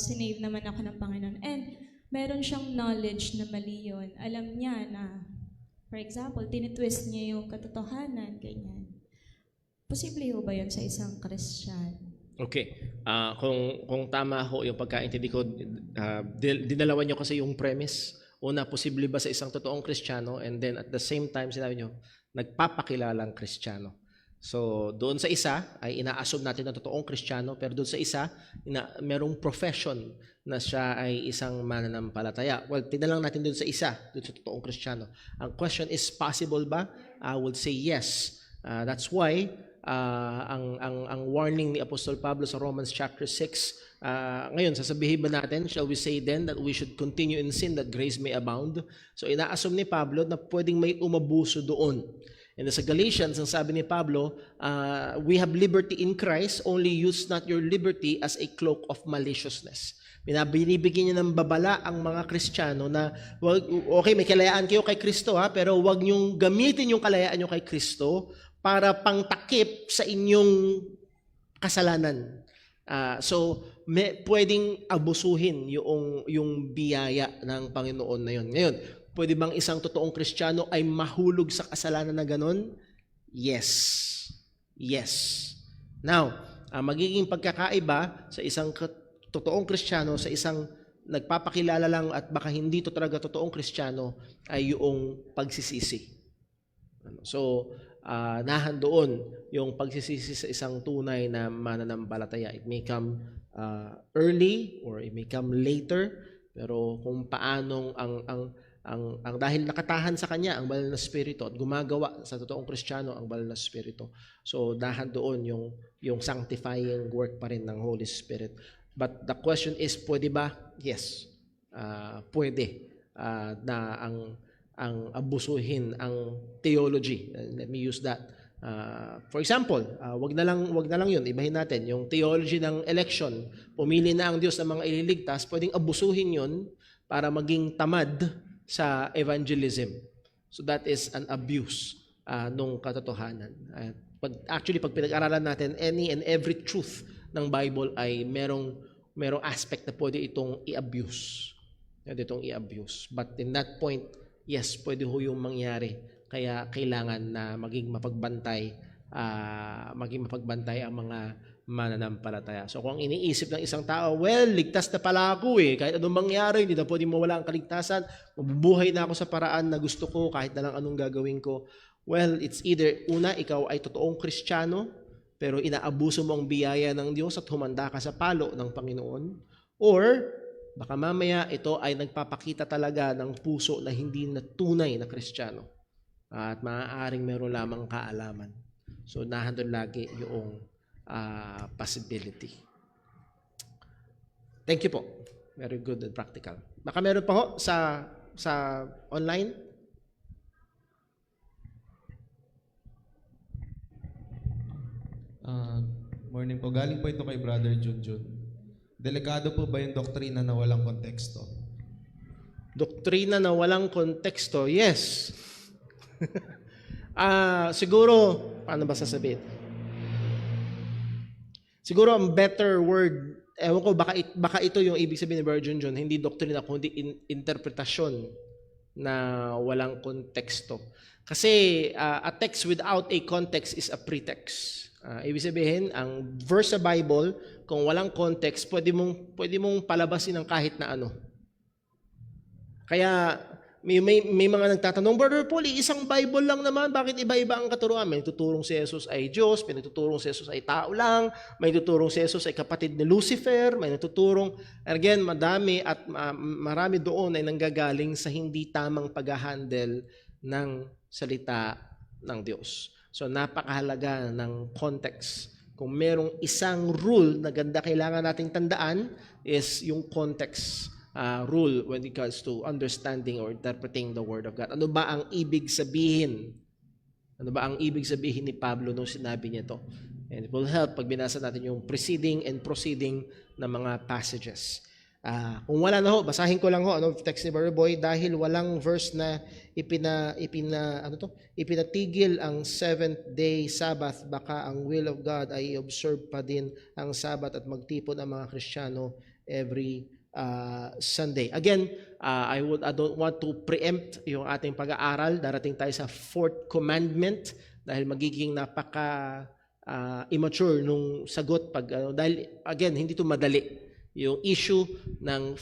sinave naman ako ng Panginoon. And meron siyang knowledge na mali yun. Alam niya na For example, tinitwist niya yung katotohanan, ganyan. Posible ho ba yun sa isang Christian? Okay. Kung tama ho yung pagkaintindi ko, dinalawan nyo kasi yung premise. Una, posible ba sa isang totoong Kristiyano? And then at the same time, sinabi nyo, nagpapakilalang Kristiyano. So, doon sa isa, ay ina-assume natin na totoong Kristiyano, pero doon sa isa, merong profession na siya ay isang mananampalataya. Well, tinalang natin doon sa isa, doon sa totoong Kristiyano. Ang question is, possible ba? I would say yes. That's why, ang warning ni Apostol Pablo sa Romans chapter 6, ngayon, sasabihin ba natin, shall we say then that we should continue in sin that grace may abound? So, ina-assume ni Pablo na pwedeng may umabuso doon. And sa Galatians, ang sabi ni Pablo, we have liberty in Christ, only use not your liberty as a cloak of maliciousness. Binibigyan niya ng babala ang mga Kristiyano na, okay, may kalayaan kayo kay Kristo, pero huwag niyong gamitin yung kalayaan niyo kay Kristo para pangtakip sa inyong kasalanan. So, pwedeng abusuhin yung biyaya ng Panginoon na yun. Ngayon, pwede bang isang totoong Kristiyano ay mahulog sa kasalanan na ganon? Yes. Yes. Now, magiging pagkakaiba sa isang totoong Kristiyano sa isang nagpapakilala lang at baka hindi to talaga totoong Kristiyano ay yung pagsisisi. So, nahandoon yung pagsisisi sa isang tunay na mananampalataya. It may come early or it may come later, pero kung paanong ang dahil nakatahan sa kanya ang banal na spirito at gumagawa sa totoong Kristiyano ang banal na spirito. So dahan doon yung sanctifying work pa rin ng Holy Spirit. But the question is, pwede ba? Yes. Pwede na ang abusuhin ang theology. Let me use that. For example, wag na lang 'yun, ibahin natin yung theology ng election. Pumili na ang Diyos ng mga ililigtas, pwedeng abusuhin 'yun para maging tamad sa evangelism. So that is an abuse nung katotohanan. Pag pinag-aralan natin, any and every truth ng Bible ay merong aspect na pwede itong i-abuse. Pwede itong i-abuse. But in that point, yes, pwede ho yung mangyari. Kaya kailangan na maging mapagbantay ang mga mananampalataya. So kung iniisip ng isang tao, well, ligtas na pala ako kahit anong mangyari, hindi na pwedeng mawala ang kaligtasan, mabubuhay na ako sa paraan na gusto ko, kahit na lang anong gagawin ko. Well, it's either, una, ikaw ay totoong Kristiyano, pero inaabuso mo ang biyaya ng Diyos at humanda ka sa palo ng Panginoon, or baka mamaya ito ay nagpapakita talaga ng puso na hindi na tunay na Kristiyano at maaaring meron lamang kaalaman. So nahandol lagi yung possibility. Thank you po. Very good and practical. Baka meron pa ho sa online? Morning po. Galing po ito kay Brother Junjun. Delikado po ba yung doktrina na walang konteksto? Doktrina na walang konteksto? Yes. Siguro, paano ba sasabihin? Siguro ang better word, ewan ko, baka ito yung ibig sabihin ni Brother Junjun, hindi doktrina, kundi interpretasyon na walang konteksto. Kasi a text without a context is a pretext. Ibig sabihin, ang verse sa Bible, kung walang context, pwede mong palabasin ng kahit na ano. Kaya may mga nagtatanong, Brother Paul, isang Bible lang naman, bakit iba-iba ang katuruan? May tuturong si Jesus ay Diyos, may tuturong si Jesus ay tao lang, may tuturong si Jesus ay kapatid ni Lucifer, may tuturong, again, marami doon ay nanggagaling sa hindi tamang pag-handle ng salita ng Diyos. So napakahalaga ng context. Kung merong isang rule na ganda kailangan nating tandaan is yung context rule when it comes to understanding or interpreting the Word of God. Ano ba ang ibig sabihin? Ano ba ang ibig sabihin ni Pablo nung sinabi niya ito? And it will help pag binasa natin yung preceding and proceeding na mga passages. Kung wala na ho, basahin ko lang ho text ni Brother Boy, dahil walang verse na ipinatigil ang 7th day Sabbath, baka ang will of God ay observe pa din ang Sabbath at magtipon ang mga Kristiyano every Sunday. Again, I don't want to preempt yung ating pag-aaral. Darating tayo sa fourth commandment dahil magiging napaka immature nung sagot dahil again hindi to madali. Yung issue ng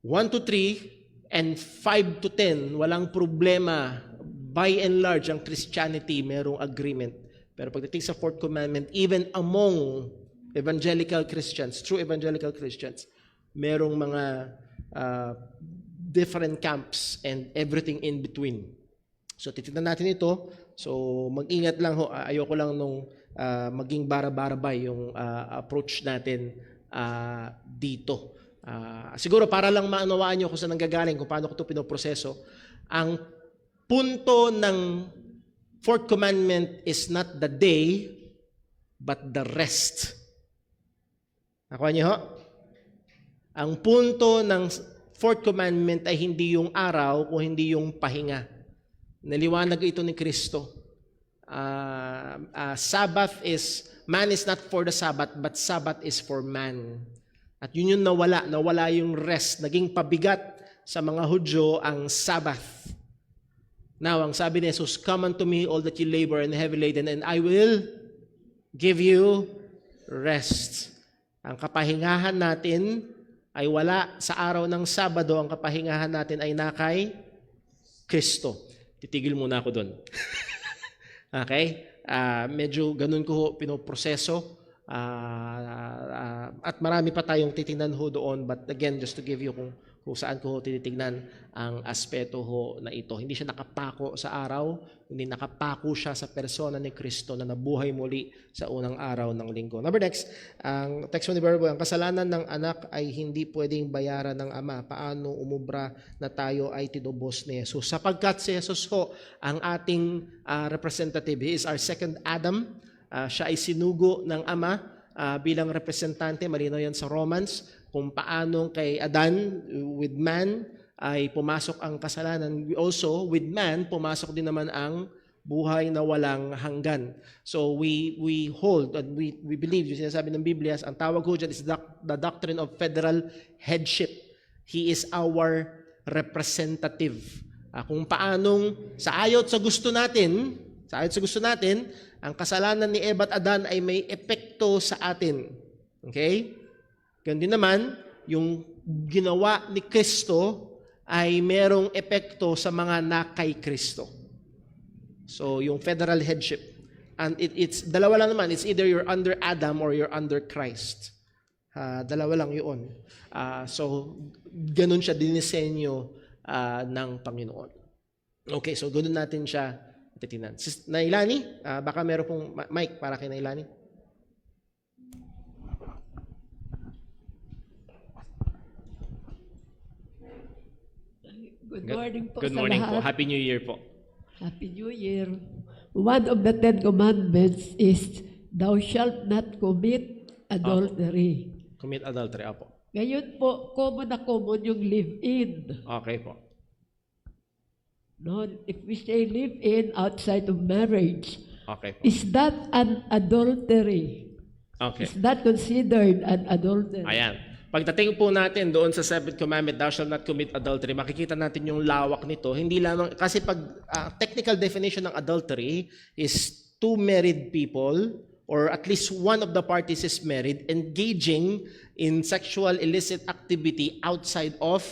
1 to 3 and 5 to 10, walang problema. By and large, ang Christianity merong agreement. Pero pagdating sa fourth commandment, even among evangelical Christians, true evangelical Christians, merong mga different camps and everything in between. So titignan natin ito. So mag-ingat lang ho. Ayoko lang nung maging bara-barabay yung approach natin dito. Siguro para lang maunawaan nyo kung saan nanggagaling, kung paano ko ito pinoproseso. Ang punto ng fourth commandment is not the day, but the rest. Nakuha niyo ho? Ang punto ng fourth commandment ay hindi yung araw o hindi yung pahinga. Naliwanag ito ni Kristo. Man is not for the Sabbath, but Sabbath is for man. At yun yung nawala yung rest. Naging pabigat sa mga Hudyo ang Sabbath. Now, ang sabi ni Jesus, "Come unto me, all that you labor and heavy laden, and I will give you rest." Ang kapahingahan natin ay wala sa araw ng Sabado. Ang kapahingahan natin ay nakay Kristo. Titigil muna ako doon. Okay? Medyo ganun ko pinoproseso. At marami pa tayong titingnan ho doon. But again, just to give you kung saan ko tinitingnan ang aspeto ho na ito. Hindi siya nakapako sa araw, hindi nakapako siya sa persona ni Kristo na nabuhay muli sa unang araw ng linggo. Number next, ang text ni Verbo, ang kasalanan ng anak ay hindi pwedeng bayaran ng ama. Paano umubra na tayo ay tinubos ni Jesus? Sapagkat si Jesus ho, ang ating representative, he is our second Adam. Siya ay sinugo ng ama bilang representante, malinaw yan sa Romans, kung paano kay Adan with man ay pumasok ang kasalanan. Also, with man, pumasok din naman ang buhay na walang hanggan. So we hold and we believe, yung sinasabi ng Biblia, ang tawag ko dyan is the doctrine of federal headship. He is our representative. Kung paanong sa ayot sa gusto natin, ang kasalanan ni Eva at Adan ay may epekto sa atin. Okay? Ganun din naman, yung ginawa ni Kristo ay merong epekto sa mga nakay Kristo. So, yung federal headship. And it's dalawa lang naman. It's either you're under Adam or you're under Christ. Dalawa lang yun. So, ganun siya dinisenyo ng Panginoon. Okay, so ganun natin siya titingnan. Nailani, baka meron pong mic para kay Nailani. Good morning po Good sa morning lahat. po. Happy New Year po. Happy New Year. One of the 10 commandments is, "Thou shalt not commit adultery." Commit adultery, apo. Ngayon po, common na common yung live-in. Okay po. No? If we say live-in outside of marriage, Okay po. is that an adultery? Okay. Is that considered an adultery? Ayan. Pagdating po natin doon sa seventh commandment, "Thou shalt not commit adultery," makikita natin yung lawak nito. Hindi lamang, kasi pag technical definition ng adultery is two married people or at least one of the parties is married engaging in sexual illicit activity outside of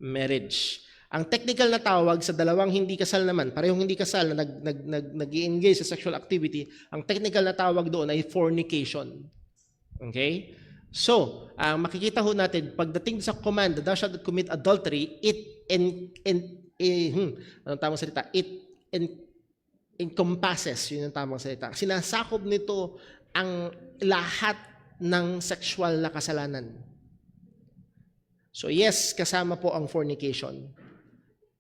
marriage. Ang technical na tawag sa dalawang hindi kasal naman, parehong hindi kasal na nag-engage sa sexual activity, ang technical na tawag doon ay fornication. Okay? So, makikita ho natin, pagdating sa command, "Thou shalt not commit adultery," it encompasses, yun yung tamang salita. Sinasakop nito ang lahat ng sexual na kasalanan. So yes, kasama po ang fornication,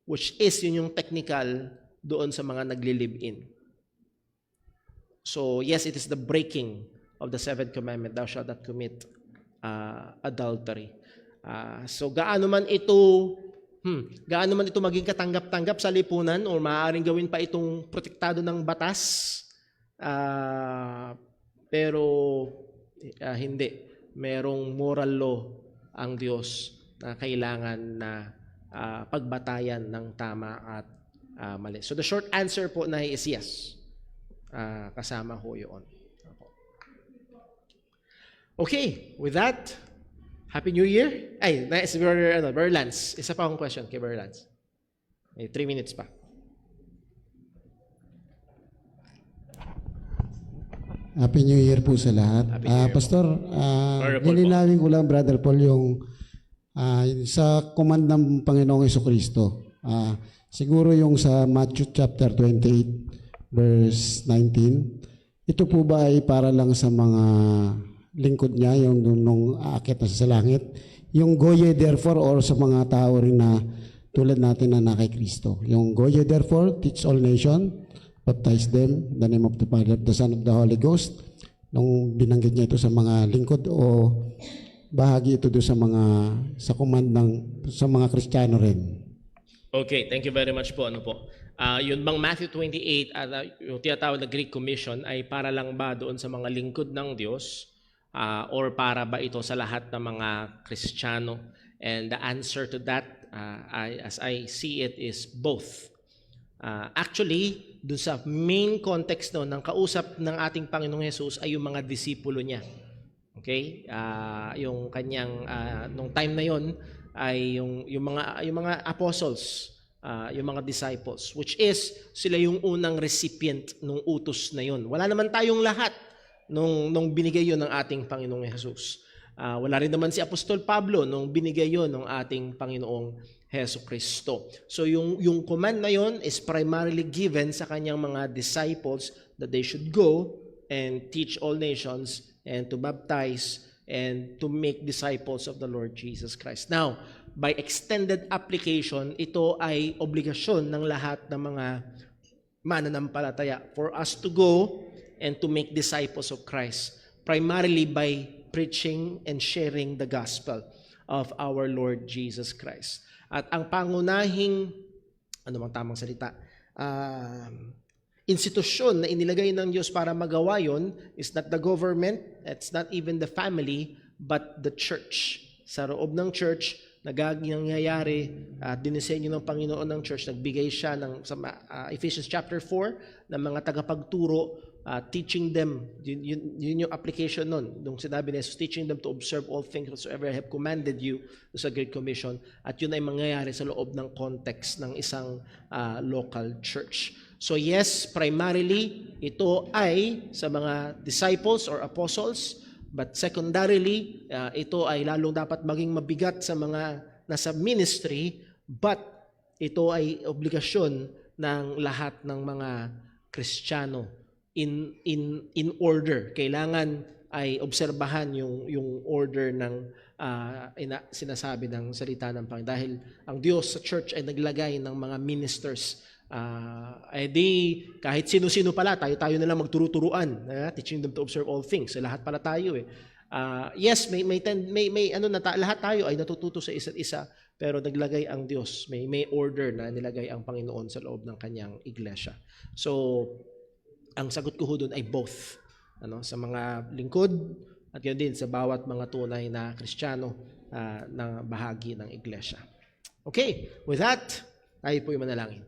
which is yun yung technical doon sa mga nagli-live-in. So yes, it is the breaking of the seventh commandment, "Thou shalt not commit adultery." So gaano man ito maging katanggap-tanggap sa lipunan o maaaring gawin pa itong protektado ng batas, pero hindi. Merong moral law ang Diyos na kailangan na pagbatayan ng tama at mali. So the short answer po na is yes. Kasama ho yun. Okay, with that, Happy New Year. Ay, nice, Brother Lance. Isa pa akong question kay Brother Lance. May 3 minutes pa. Happy New Year po sa lahat. Happy New Year po. Pastor, Brother Paul po. lilinawin ko lang, Brother Paul, yung sa command ng Panginoong Jesucristo. Siguro yung sa Matthew chapter 28, verse 19. Ito po ba ay para lang sa mga lingkod niya, yung nung aakyat na sa langit? Yung go ye therefore, or sa mga tao rin na tulad natin na nakay Kristo. Yung go ye therefore, teach all nation, baptize them in the name of the Father, the Son, of the Holy Ghost. Nung binanggit niya ito sa mga lingkod, o bahagi ito doon sa command sa mga Kristiyano rin? Okay, thank you very much po. Yun bang Matthew 28, yung tinatawag na Great Commission, ay para lang ba doon sa mga lingkod ng Diyos, or para ba ito sa lahat ng mga Kristiyano? And the answer to that, as I see it, is both. Actually, doon sa main context ng kausap ng ating Panginoong Jesus ay yung mga disipulo niya. Okay? Yung kanyang nung time na yon ay yung mga apostles, yung mga disciples, which is sila yung unang recipient ng utos na yon. Wala naman tayong lahat nung binigay yon ng ating Panginoong Jesus. Wala rin naman si Apostol Pablo nung binigay yon ng ating Panginoong Hesus Kristo. So yung command na yon is primarily given sa kanyang mga disciples that they should go and teach all nations and to baptize and to make disciples of the Lord Jesus Christ. Now, by extended application, ito ay obligasyon ng lahat ng mga mananampalataya for us to go and to make disciples of Christ, primarily by preaching and sharing the gospel of our Lord Jesus Christ. At ang pangunahing, ano bang tamang salita, institusyon na inilagay ng Diyos para magawa yon is not the government, it's not even the family, but the church. Sa loob ng church, nangyayari, dinisenyo ng Panginoon ng church, nagbigay siya sa Ephesians chapter 4 ng mga tagapagturo, teaching them, yun yung application nun. Nung sinabi ni Jesus, teaching them to observe all things whatsoever I have commanded you sa Great Commission. At yun ay mangyayari sa loob ng context ng isang local church. So yes, primarily, ito ay sa mga disciples or apostles, but secondarily, ito ay lalong dapat maging mabigat sa mga nasa ministry, but ito ay obligasyon ng lahat ng mga Kristiyano. In order, kailangan ay obserbahan yung order ng sinasabi ng salita ng Panginoon. Dahil ang Diyos sa church ay naglagay ng mga ministers. Kahit sino-sino pala, tayo na lang magturo-turuan, teaching them to observe all things. Lahat pala tayo eh. Yes, lahat tayo ay natututo sa isa't isa, pero naglagay ang Diyos, may order na nilagay ang Panginoon sa loob ng kanyang iglesia. So, ang sagot ko doon ay both. Sa mga lingkod at yun din sa bawat mga tunay na Kristiyano na bahagi ng iglesia. Okay, with that, tayo po yung manalangin.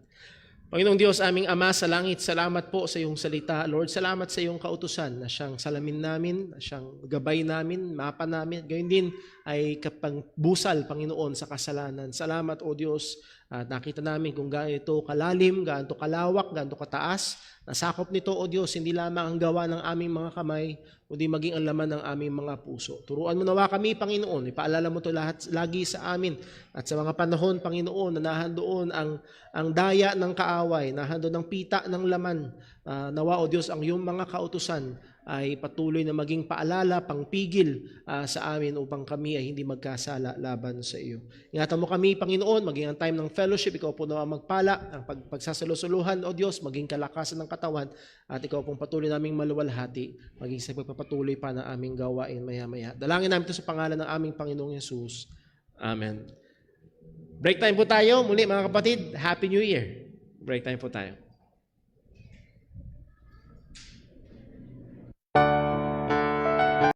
Panginoong Diyos, aming Ama sa langit, salamat po sa iyong salita. Lord, salamat sa iyong kautusan na siyang salamin namin, na siyang gabay namin, mapa namin. Gayun din ay kapangbusal, Panginoon, sa kasalanan. Salamat, O Diyos, at nakita namin kung gaano ito kalalim, gaano ito kalawak, gaano ito kataas. Nasakop nito, O Diyos, hindi lamang ang gawa ng aming mga kamay, kundi maging ang laman ng aming mga puso. Turuan mo nawa kami, Panginoon. Ipaalala mo ito lagi sa amin. At sa mga panahon, Panginoon, na nahandoon ang daya ng kaaway, nahandoon ang pita ng laman. Nawa, O Diyos, ang iyong mga kautusan ay patuloy na maging paalala, pangpigil sa amin upang kami ay hindi magkasala laban sa iyo. Ingatan mo kami, Panginoon, maging ang time ng fellowship, ikaw po nawa magpala, ang pagsasalusuluhan, O Diyos, maging kalakasan ng katawan, at ikaw pong patuloy naming maluwalhati, maging sa pagpapatuloy pa ng aming gawain maya-maya. Dalangin namin ito sa pangalan ng aming Panginoong Yesus. Amen. Break time po tayo. Muli mga kapatid, Happy New Year. Break time po tayo.